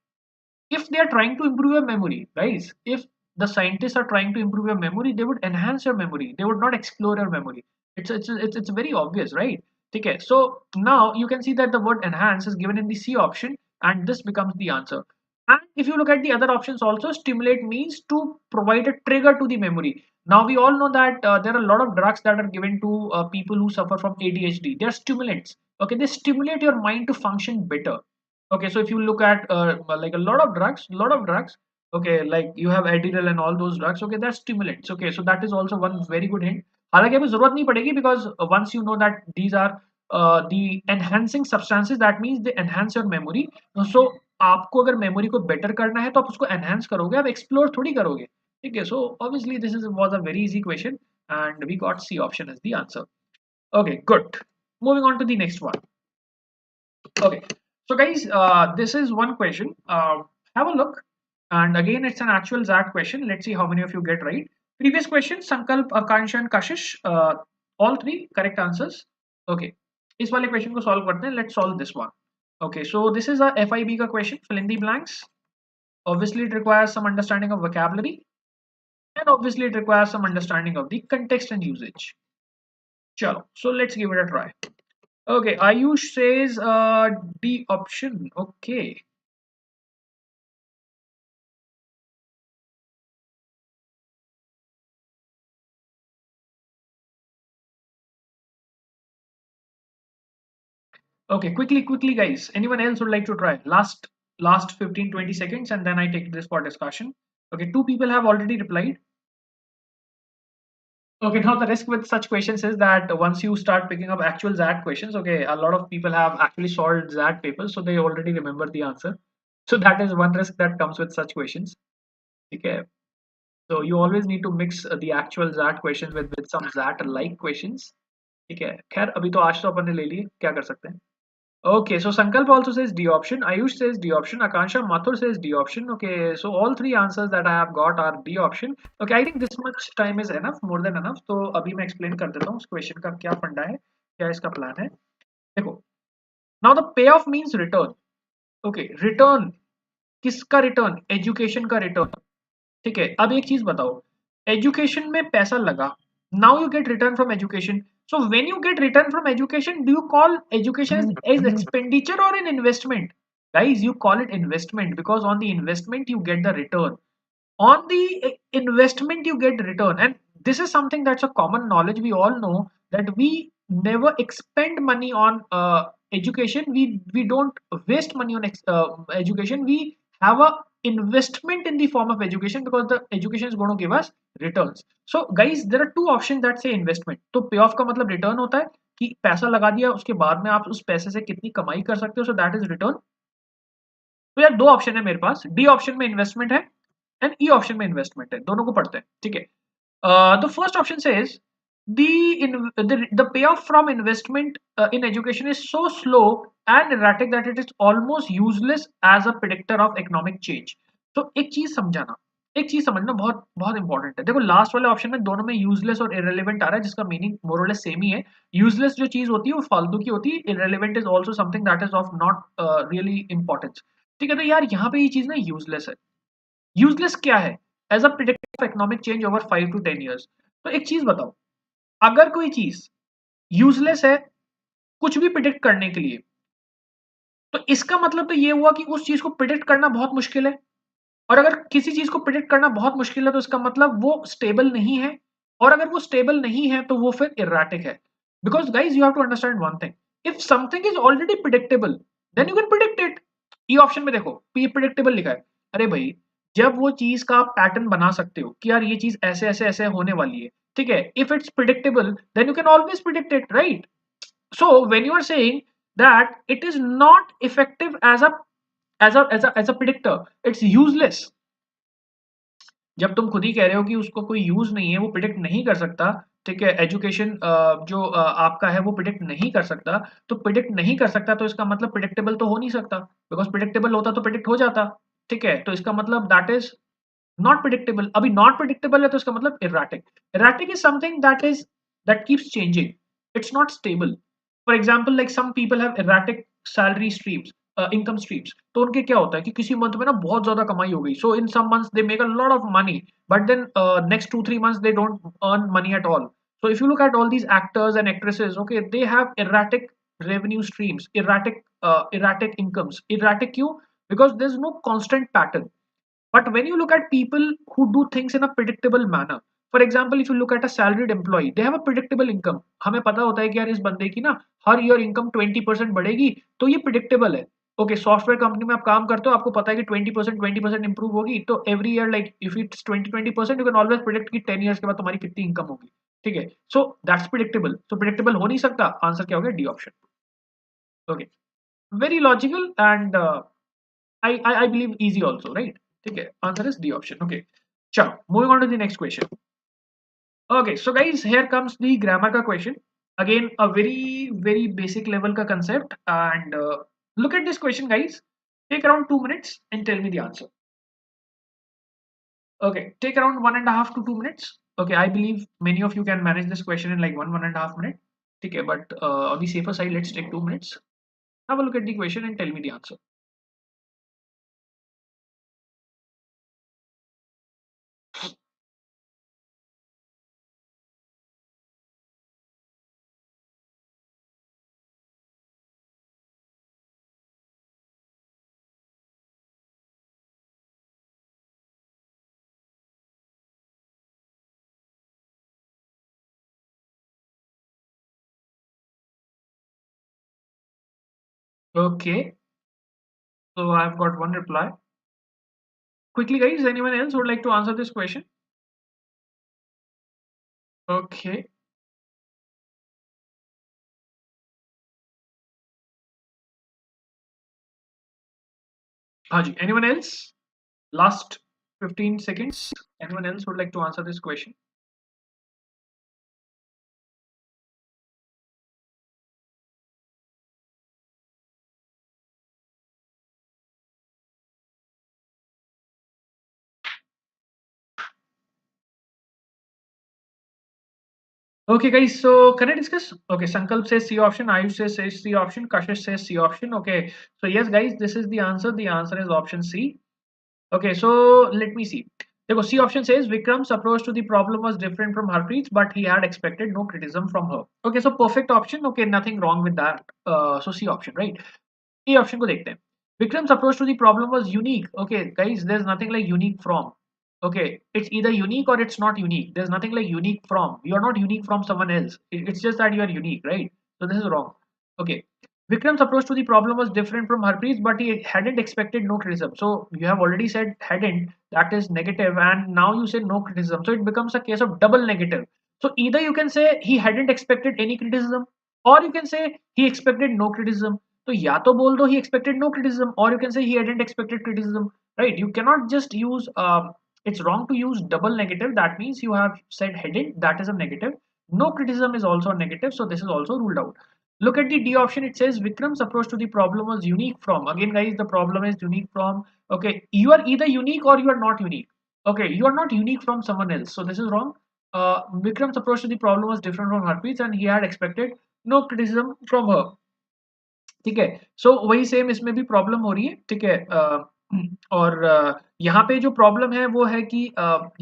If they are trying to improve your memory, guys, if the scientists are trying to improve your memory, they would enhance your memory, they would not explore your memory. It's very obvious, right? Okay, so now you can see that the word enhance is given in the C option, and this becomes the answer. And if you look at the other options also, stimulate means to provide a trigger to the memory. Now we all know that there are a lot of drugs that are given to people who suffer from ADHD. They are stimulants. Okay, they stimulate your mind to function better. Okay, so if you look at like a lot of drugs, okay, like you have Adderall and all those drugs, okay, that's stimulants. Okay, so that is also one very good hint. हालांकि अभी जरूरत नहीं पड़ेगी because once you know that these are the enhancing substances, that means they enhance your memory. So आपको अगर memory को better करना है तो आप उसको enhance करोगे, आप explore थोड़ी करोगे, ठीक है? So obviously this is was a very easy question and we got C option as the answer. Okay, good. Moving on to the next one. Okay, so guys, this is one question. Have a look, and again, it's an actual XAT question. Let's see how many of you get right. Previous question, Sankalp, Akansha, and Kashish, all three correct answers. Okay, इस वाले question को solve करते हैं. Let's solve this one. Okay, so this is a FIB का question. Fill in the blanks. Obviously, it requires some understanding of vocabulary, and obviously, it requires some understanding of the context and usage. Chalo, so let's give it a try. Okay, Ayush says D option. Okay. Okay, quickly, guys. Anyone else would like to try? Last 15-20 seconds, and then I take this for discussion. Okay, two people have already replied. Okay, now the risk with such questions is that once you start picking up actual XAT questions, okay, a lot of people have actually solved XAT papers, so they already remember the answer. So that is one risk that comes with such questions. Okay, so you always need to mix the actual XAT questions with some XAT-like questions. ठीक है, खैर अभी तो आज तो अपन ने ले लिए, क्या कर सकते हैं? Okay, so Sankalp also says D option, Ayush says D option, Akansha Mathur says D option. Okay, so all three answers that I have got are D option. Okay, I think this much time is enough, more than enough. तो अभी मैं explain कर देता हूँ उस question का क्या फंडा है, क्या इसका plan है. देखो, now the payoff means return. Okay, return किसका return? Education का return. ठीक है, अब एक चीज बताओ, एजुकेशन में पैसा लगा, now you get return from education. So when you get return from education, do you call education as expenditure और an investment? Guys, you call it investment because on the investment you get the return. On the investment you get return, and this is something that's a common knowledge. We all know that we never expend money on education. We don't waste money on education. We have a investment in the form of education because the education is going to give us returns. So guys, there are two options that say investment. तो payoff का मतलब return होता है कि पैसा लगा दिया, उसके बाद में आप उस पैसे से कितनी कमाई कर सकते हो. So that is return. तो यार दो ऑप्शन है मेरे पास, डी ऑप्शन में इन्वेस्टमेंट है एंड ई ऑप्शन में इन्वेस्टमेंट है, दोनों को पढ़ते हैं. ठीक है, the first option says the payoff from investment in education is so slow and erratic that it is almost useless as a predictor of economic change. तो एक चीज समझाना, एक चीज समझना बहुत बहुत इंपॉर्टेंट है. देखो लास्ट वाले ऑप्शन में दोनों में यूजलेस और इरेलीवेंट आ रहा है, जिसका मीनिंग मोर और लेस सेम ही है. यूजलेस जो चीज होती है वो फालतू की होती है, irrelevant is also something that is of not really importance. ठीक है, तो यार यहाँ पे ये चीज ना यूजलेस है. यूजलेस क्या है? As a predictor of economic change over 5 to 10 years. तो एक चीज बताओ, अगर कोई चीज यूजलेस है कुछ भी प्रिडिक्ट करने के लिए, तो इसका मतलब तो ये हुआ कि उस चीज को प्रिडिक्ट करना बहुत मुश्किल है. और अगर किसी चीज को प्रिडिक्ट करना बहुत मुश्किल है तो इसका मतलब वो स्टेबल नहीं है, और अगर वो स्टेबल नहीं है तो वो फिर इराटिक है. Because guys you have to understand one thing, if something is already predictable then you can predict it. E option में देखो ये प्रिडिक्टेबल लिखा है. अरे भाई, जब वो चीज का पैटर्न बना सकते हो कि यार ये चीज ऐसे ऐसे ऐसे होने वाली है, ठीक है, if it's predictable then you can always predict it, right? So when you are saying that it is not effective as a predictor, it's useless. जब तुम खुद ही कह रहे हो कि उसको कोई यूज नहीं है, वो प्रिडिक्ट नहीं कर सकता, ठीक है, एजुकेशन जो आपका है वो प्रिडिक्ट नहीं कर सकता, तो प्रिडिक्ट नहीं कर सकता तो इसका मतलब प्रिडिक्टेबल तो हो नहीं सकता, बिकॉज प्रिडिक्टेबल होता तो प्रिडिक्ट हो जाता. ठीक है, तो इसका मतलब दैट इज नॉट प्रिडिक्टेबल. अभी नॉट प्रिडिक्टेबल है तो इसका मतलब erratic. Erratic is something that keeps changing, it's not stable. For example like some people have erratic salary streams, income streams. तो उनके क्या होता है कि किसी मंथ में ना बहुत ज्यादा कमाई हो गई, so in some months they make a lot of money, but then next 2-3 months they don't earn money at all. So if you look at all these actors and actresses, okay, they have erratic revenue streams, erratic incomes. Erratic क्यों? Because there's no constant pattern. But when you look at people who do things in a predictable manner, for example, if you look at a salaried employee, they have a predictable income. हमें पता होता है कि यार इस बंदे की ना हर ईयर इनकम 20% बढ़ेगी, तो ये प्रिडिक्टेबल है. ओके, सॉफ्टवेयर कंपनी में आप काम करते हो, आपको पता है कि 20% इंप्रूव होगी, तो every year like if it's 20% you can always predict कि 10 ईयर्स के बाद तुम्हारी कितनी इनकम होगी. ठीक है, so that's predictable. So predictable हो नहीं सकता, आंसर क्या हो गया? D option. Okay, very logical and I believe easy also, right? Okay, answer is D option. Okay, chalo, moving on to the next question. Okay, so guys, here comes the grammar ka question. Again, a very basic level ka concept, and look at this question, guys. Take around 2 minutes and tell me the answer. Okay, take around 1.5 to 2 minutes. Okay, I believe many of you can manage this question in like 1.5 minutes. Okay, but on the safer side, let's take 2 minutes. Have a look at the question and tell me the answer. Okay, so I've got one reply. Quickly, guys, anyone else would like to answer this question? Okay. Haji, anyone else? Last 15 seconds. Anyone else would like to answer this question? Okay, guys, so can I discuss? Okay, Sankalp says C option, Ayush says C option, Kashish says C option. Okay, so yes, guys, this is the answer. The answer is option C. Okay, so let me see. देखो, C option says Vikram's approach to the problem was different from Harpreet's, but he had expected no criticism from her. Okay, so perfect option. Okay, nothing wrong with that. So C option, right? A option को देखते हैं. Vikram's approach to the problem was unique. Okay, guys, there's nothing like unique from. Okay, it's either unique or it's not unique. There's nothing like unique from. You're not unique from someone else. It's just that you are unique, right? So this is wrong. Okay. Vikram's approach to the problem was different from Harpreet's, but he hadn't expected no criticism. So you have already said hadn't, that is negative, and now you say no criticism. So it becomes a case of double negative. So either you can say he hadn't expected any criticism, or you can say he expected no criticism. तो या तो बोल दो he expected no criticism, or you can say he hadn't expected criticism, right? You cannot just use it's wrong to use double negative. That means you have said hadn't, that is a negative. No criticism is also a negative, so this is also ruled out. Look at the D option. It says Vikram's approach to the problem was unique from. Again, guys, the problem is unique from. Okay, you are either unique or you are not unique. Okay, you are not unique from someone else, so this is wrong. Vikram's approach to the problem was different from Harpreet's, and he had expected no criticism from her. ठीक है, सो वही same इसमें भी problem हो रही है. ठीक है, और यहाँ पे जो प्रॉब्लम है वो है कि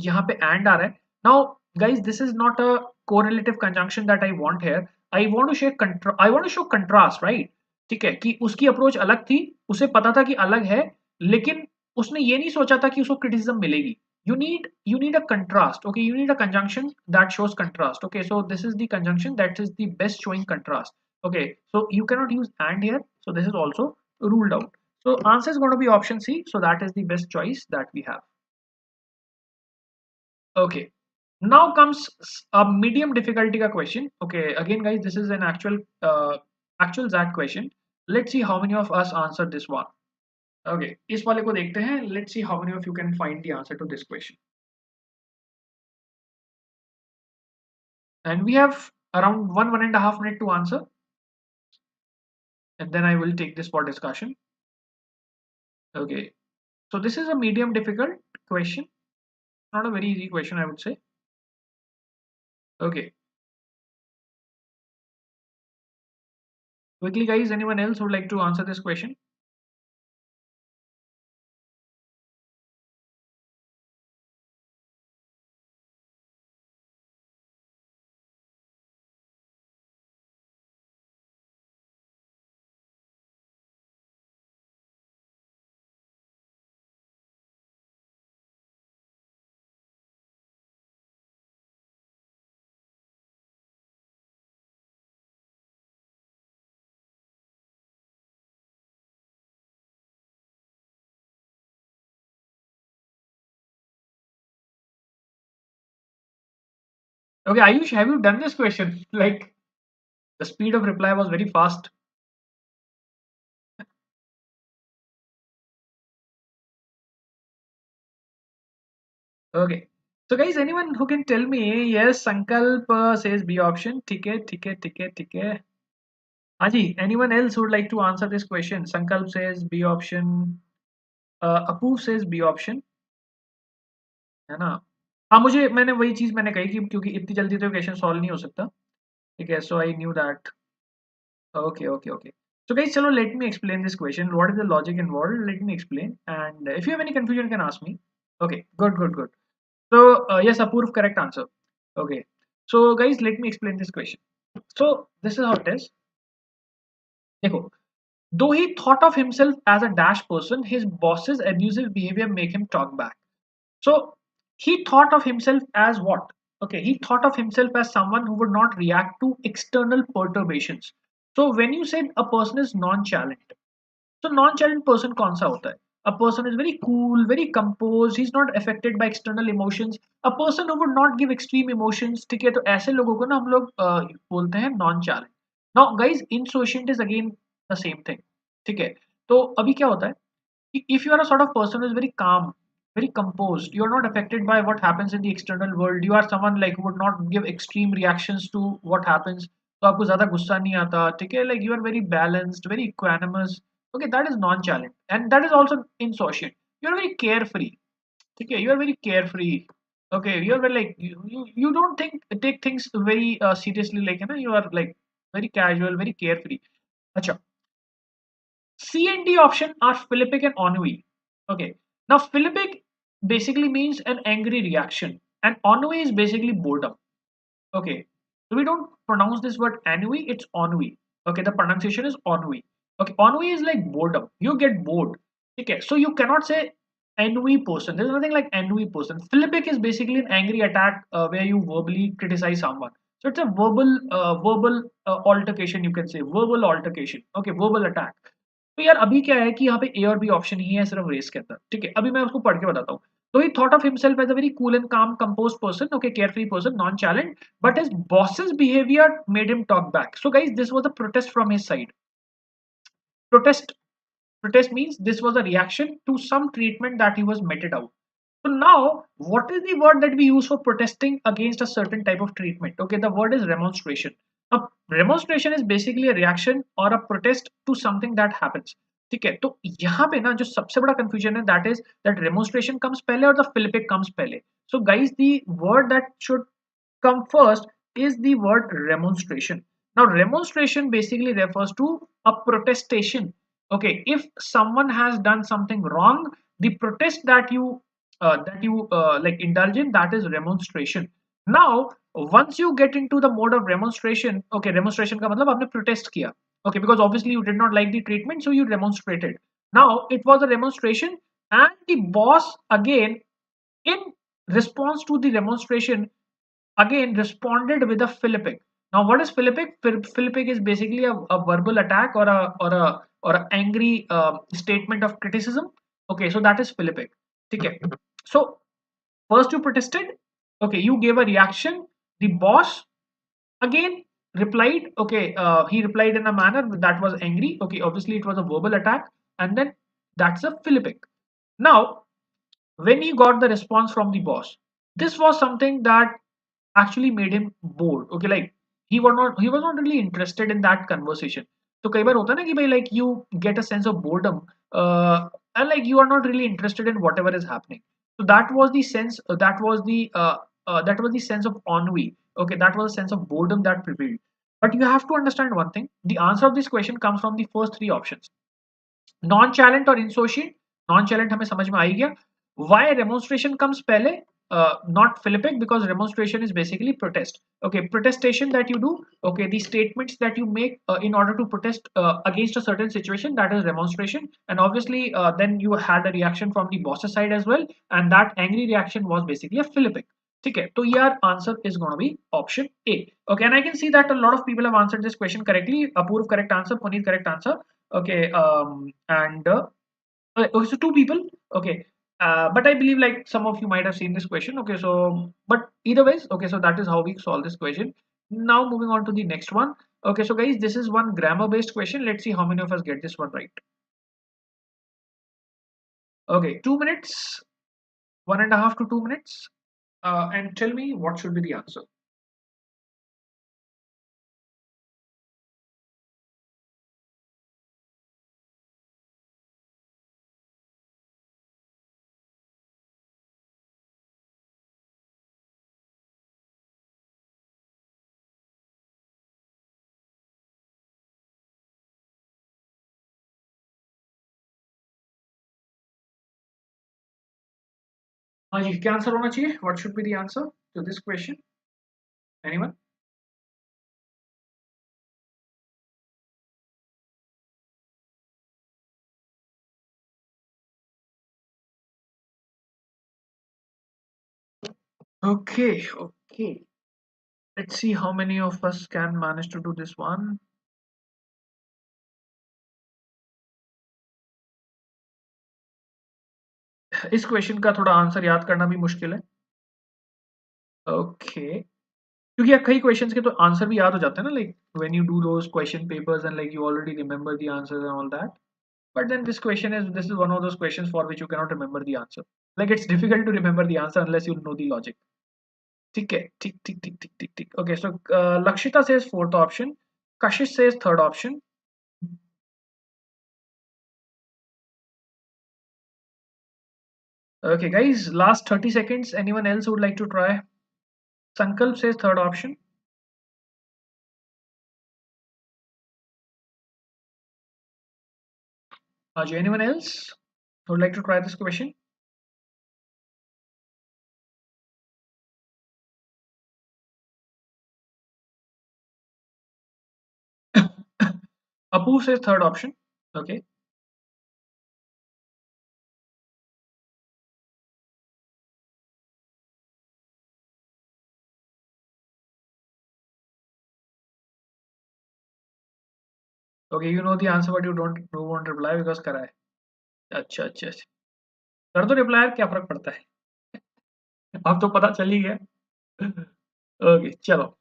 यहाँ पे एंड आ रहा है. Now guys, this is not a correlative conjunction that I want here. I want to show contrast, right? ठीक है, कि उसकी अप्रोच अलग थी, उसे पता था कि अलग है, लेकिन उसने ये नहीं सोचा था कि उसको क्रिटिसिज्म मिलेगी. You need a contrast. Okay, you need a conjunction that shows contrast. Okay, so this is the conjunction that is the best showing contrast. Okay, so you cannot use and here, so this is also ruled out. So answer is going to be option C, so that is the best choice that we have. Okay, now comes a medium difficulty ka question. Okay, again guys, this is an actual exact question. Let's see how many of us answer this one. Okay, इस वाले को देखते हैं. Let's see how many of you can find the answer to this question. And we have around 1.5 minutes to answer, and then I will take this for discussion. Okay, so this is a medium difficult question, not a very easy question, I would say. Okay, Quickly, guys, anyone else would like to answer this question? Okay, Ayush, have you done this question? Like, the speed of reply was very fast. Okay. So guys, anyone who can tell me, yes, Sankalp says B option. ठीक है, ठीक है, ठीक है, ठीक है. Aji, anyone else who would like to answer this question? Sankalp says B option. Apu says B option. है ना? हाँ, मुझे मैंने वही चीज मैंने कही कि क्योंकि इतनी जल्दी तो क्वेश्चन सॉल्व नहीं हो सकता. ठीक है, so I knew that. Okay, okay, okay. So guys, chalo, let me explain this question. What is the logic involved? Let me explain. And if you have any confusion, you can ask me. Okay, good, good, good. So yes, Apurv, correct answer. Okay. So guys, let me explain this question. So this is how it is. देखो, though he thought of himself as a dash person, his boss's abusive behavior make him talk back. So he thought of himself as what? Okay, he thought of himself as someone who would not react to external perturbations. So when you said a person is non-challenged, so non-challenged person कौन सा होता है? A person is very cool, very composed. He's not affected by external emotions. A person who would not give extreme emotions. ठीक है, तो ऐसे लोगों को ना हम लोग बोलते हैं non-challenged. Now, guys, insouciant is again the same thing. ठीक है, तो अभी क्या होता है? If you are a sort of person who is very calm, very composed, you are not affected by what happens in the external world. You are someone like who would not give extreme reactions to what happens. तो आपको ज्यादा गुस्सा नहीं आता, ठीक है? Like you are very balanced, very equanimous. Okay, that is non-challenge, and that is also insouciant. You are very carefree. Okay, you are very carefree. Okay, you are very like you don't take things very seriously. Like you are like very casual, very carefree. Acha. C and D option are philippic and ennui. Okay. Now philippic basically means an angry reaction, and ennui is basically boredom. Okay. So we don't pronounce this word ennui, it's ennui. Okay, the pronunciation is ennui. Okay, ennui is like boredom. You get bored. Okay, so you cannot say ennui person. There's nothing like ennui person. Philippic is basically an angry attack where you verbally criticize someone. So it's a verbal altercation, you can say verbal altercation. Okay, verbal attack. तो यार अभी क्या है कि यहाँ पे ए और B option ही है सिर्फ रेस के अंदर. ठीक है, अभी मैं उसको पढ़ के बताता हूँ. So he thought of himself as a very cool and calm, composed person, okay, carefree person, non-challenged, but his boss's behavior made him talk back. So guys, this was a protest from his side. Protest. Protest means this was a reaction to some treatment that he was meted out. So now, what is the word that we use for protesting against a certain type of treatment? Okay, the word is remonstration. Now, remonstration is basically a reaction or a protest to something that happens. ठीक है, तो यहाँ पे ना जो सबसे बड़ा confusion है, that is that remonstration comes पहले और the philippic comes पहले. So guys, the word that should come first is the word remonstration. Now, remonstration basically refers to a protestation. Okay, if someone has done something wrong, the protest that you like indulge in, that is remonstration. Now, once you get into the mode of remonstration, okay, remonstration का मतलब आपने protest किया. Okay, because obviously you did not like the treatment, so you demonstrated. Now, it was a demonstration, and the boss again, in response to the demonstration, again responded with a philippic. Now, what is philippic? Philippic is basically a verbal attack or a angry statement of criticism. Okay, so that is philippic. Okay. So first you protested. Okay, you gave a reaction. The boss again replied. Okay, he replied in a manner that was angry. Okay, obviously it was a verbal attack, and then that's a philippic. Now, when he got the response from the boss, this was something that actually made him bored. Okay, like he was not really interested in that conversation. तो कई बार होता है ना कि भाई like you get a sense of boredom and like you are not really interested in whatever is happening. So that was the sense that was the sense of ennui. Okay, that was a sense of boredom that prevailed. But you have to understand one thing: the answer of this question comes from the first three options. Nonchalant और insouciant. Non चैलेंट हमें समझ में आ ही गया. Why remonstration comes पहले, not philippic, because remonstration is basically protest. Okay, protestation that you do, okay, the statements that you make in order to protest against a certain situation, that is remonstration. And obviously then you had a reaction from the boss's side as well, and that angry reaction was basically a philippic. ठीक है, तो यार answer is going to be option A. Okay, and I can see that a lot of people have answered this question correctly. Apurv correct answer, Puneet correct answer. Okay, and so two people. Okay, but I believe like some of you might have seen this question. Okay, so but either ways, okay, so that is how we solve this question. Now moving on to the next one. Okay, so guys, this is one grammar based question. Let's see how many of us get this one right. Okay, 2 minutes, 1.5 to 2 minutes, and tell me what should be the answer. हाँ जी, क्या answer होना चाहिए? What should be the answer to this question? Anyone? Okay, okay. Let's see how many of us can manage to do this one. इस question का थोड़ा answer याद करना भी मुश्किल है. ओके, क्योंकि कई क्वेश्चंस के तो आंसर भी याद हो जाते हैं ना, like when you do those question papers and like you already remember the answers and all that. But then this is one of those questions for which you cannot remember the answer. Like it's difficult to remember the answer unless you know the logic. ठीक है, ठीक ठीक ठीक ठीक ठीक ठीक. Okay, so Lakshita says fourth option. Kashish says third option. Okay, guys, last 30 seconds. Anyone else who would like to try? Sankalp says third option. Anyone else who would like to try this question? Apu says third option. Okay. Okay, you know the answer, but you don't want to reply because करा है. अच्छा अच्छा अच्छा. कर दो reply, क्या फर्क पड़ता है? अब तो पता चल ही गया. Okay, चलो.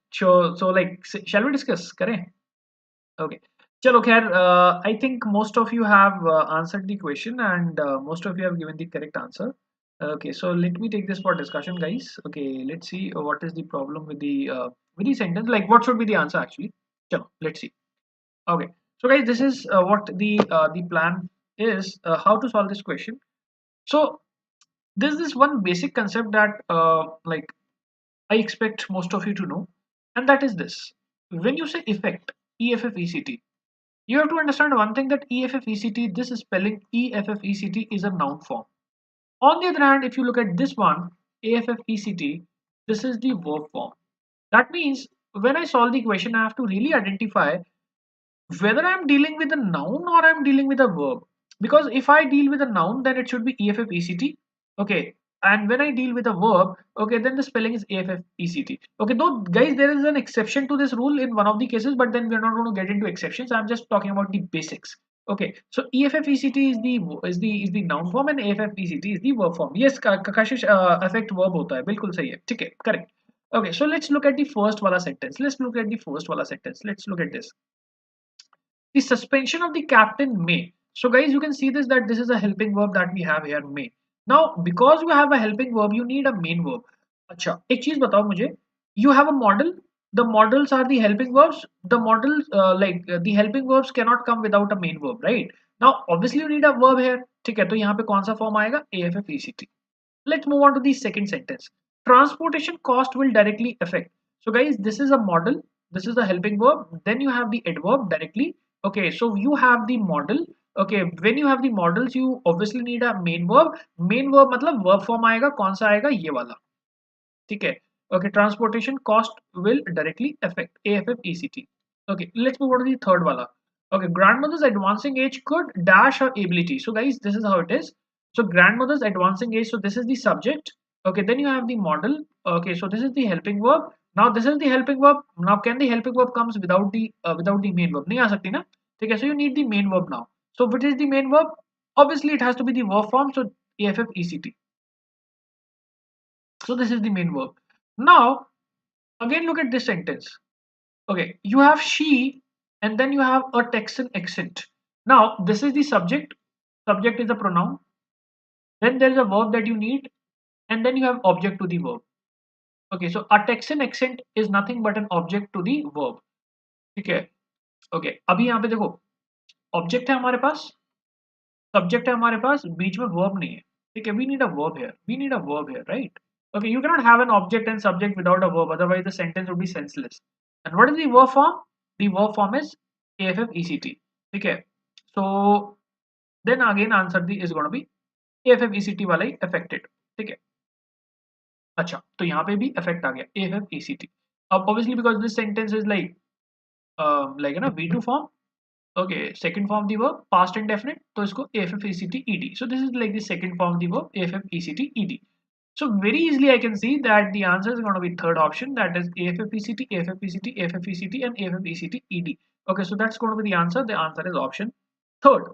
So like, shall we discuss? करें? Okay. Chalo khair, I think most of you have answered the question, and most of you have given the correct answer. Okay, so let me take this for discussion, guys. Okay, let's see what is the problem with the sentence. Like, what should be the answer actually? Chalo, let's see. Okay, so guys, this is what the plan is. How to solve this question. So there's this one basic concept that like I expect most of you to know, and that is this: when you say effect, EFFECT, you have to understand one thing, that EFFECT, this spelling EFFECT is a noun form. On the other hand, if you look at this one, AFFECT, this is the verb form. That means when I solve the question, I have to really identify whether I'm dealing with a noun or I'm dealing with a verb. Because if I deal with a noun, then it should be EFFECT. Okay. And when I deal with a verb, okay, then the spelling is AFFECT. Okay, though guys, there is an exception to this rule in one of the cases, but then we're not going to get into exceptions. I'm just talking about the basics. Okay, so EFFECT is the noun form and AFFECT is the verb form. Yes, Kashish, affect verb होता है, बिल्कुल सही है, ठीक है, correct. Okay, so let's look at the first wala sentence. Let's look at this. The suspension of the captain may. So guys, you can see this, that this is a helping verb that we have here, may. Now because you have a helping verb, you need a main verb. अच्छा, एक चीज बताओ मुझे, you have a model, the models are the helping verbs, the models the helping verbs cannot come without a main verb, right? Now obviously you need a verb here. ठीक है, तो यहाँ पे कौन सा फॉर्म आएगा? AFFECT. Let's move on to the second sentence. Transportation cost will directly affect. So guys, this is a model. this is the helping verb, then you have the adverb directly. Okay, so you have the model. Okay, when you have the models, you obviously need a main verb. Main verb मतलब verb form आएगा, कौन सा आएगा, ये वाला, ठीक है. Okay, transportation cost will directly affect AFF-ECT. Okay, let's move on to the third wala. Okay, grandmother's advancing age could dash her ability. So guys, this is how it is. So grandmother's advancing age. So this is the subject. Okay, then you have the model. Okay, so this is the helping verb. Now this is the helping verb. Now can the helping verb comes without the main verb? नहीं आ सकती ना. ठीक है. So you need the main verb now. So what is the main verb? Obviously it has to be the verb form. So AFF-ECT. So this is the main verb. Now again look at this sentence. Okay, you have she and then you have a Texan accent. Now this is the subject. Subject is a pronoun. Then there is a verb that you need, and then you have object to the verb. Okay, so a Texan accent is nothing but an object to the verb. ठीक है. Okay, अभी यहाँ पे देखो, object है हमारे पास, subject है हमारे पास, बीच में verb नहीं है. ठीक है, we need a verb here. We need a verb here, right? Okay, you cannot have an object and subject without a verb, otherwise the sentence would be senseless. And what is the verb form? The verb form is AFF-ECT. Okay, so then again answer D is going to be AFF-ECT वाला ही affected. ठीक है. अच्छा, तो यहाँ पे भी affect आ गया AFF-ECT. अब obviously because this sentence is like है ना V2 form. Okay, second form of the verb, past indefinite. तो इसको AFF-ECT-ED. So this is like the second form of the verb AFF-ECT-ED. So very easily I can see that the answer is going to be third option, that is AFF-ECT, AFF-ECT, AFF-ECT and AFF-ECT-ED. Okay, so that's going to be the answer. The answer is option third.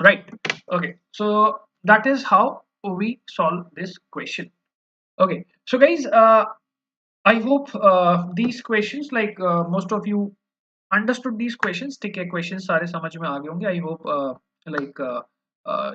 Right. Okay, so that is how we solve this question. Okay, so guys, I hope these questions, most of you understood these questions. ठीक है, questions सारे समझ में आ गए होंगे. I hope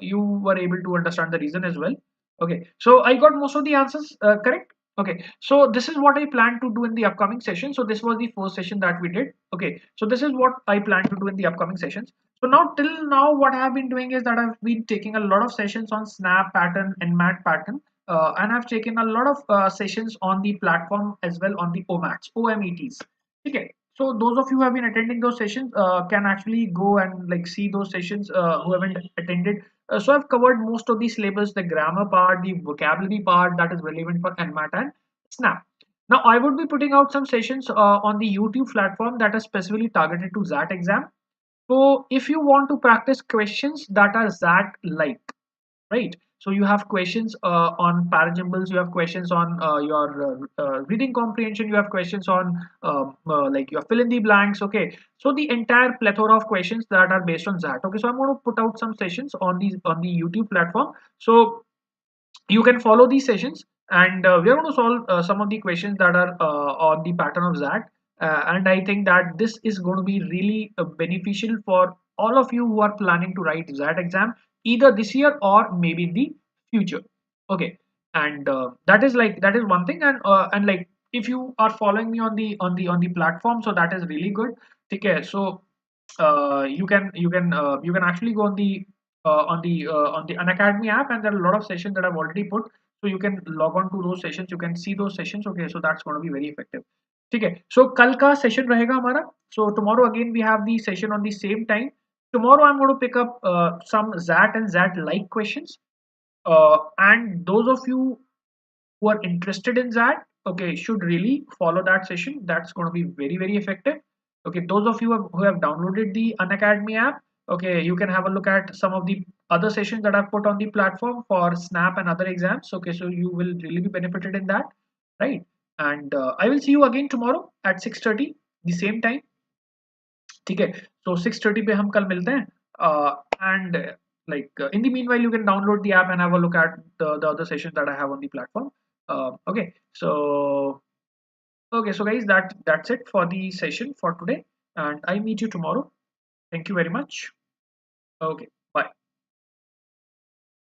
you were able to understand the reason as well. Okay, so I got most of the answers correct. Okay, so this is what I plan to do in the upcoming session. So this was the first session that we did. Okay, so this is what I plan to do in the upcoming sessions. So now till now what I have been doing is that I've been taking a lot of sessions on snap pattern and mat pattern, and I've taken a lot of sessions on the platform as well, on the OMETs. Okay, so those of you who have been attending those sessions can actually go and see those sessions who haven't attended. So I've covered most of the syllabus, the grammar part, the vocabulary part that is relevant for NMAT and Snap. Now I would be putting out some sessions on the YouTube platform that are specifically targeted to XAT exam. So if you want to practice questions that are XAT like, right? So you have questions on parajimbals, you have questions on your reading comprehension, you have questions on your fill in the blanks. Okay, so the entire plethora of questions that are based on that. Okay, so I'm going to put out some sessions on the YouTube platform, so you can follow these sessions, and we are going to solve some of the questions that are on the pattern of that. And I think that this is going to be really beneficial for all of you who are planning to write that exam either this year or maybe in the future. Okay, and that is one thing. And like, if you are following me on the platform, so that is really good. Okay, so you can actually go on the Unacademy app, and there are a lot of sessions that I've already put, so you can log on to those sessions, you can see those sessions. Okay, so that's going to be very effective. ठीक है, so कल का session रहेगा हमारा. So tomorrow again we have the session on the same time. Tomorrow I'm going to pick up some XAT and XAT like questions, and those of you who are interested in that, okay, should really follow that session. That's going to be very effective. Okay, those of you who have downloaded the Unacademy app, okay, you can have a look at some of the other sessions that I've put on the platform for Snap and other exams. Okay, so you will really be benefited in that, right? And I will see you again tomorrow at 6:30 the same time. ठीक है, so 6:30 पे हम कल मिलते हैं. And in the meanwhile you can download the app and have a look at the other sessions that I have on the platform. Okay, so guys, that's it for the session for today, and I meet you tomorrow. Thank you very much. Okay, bye.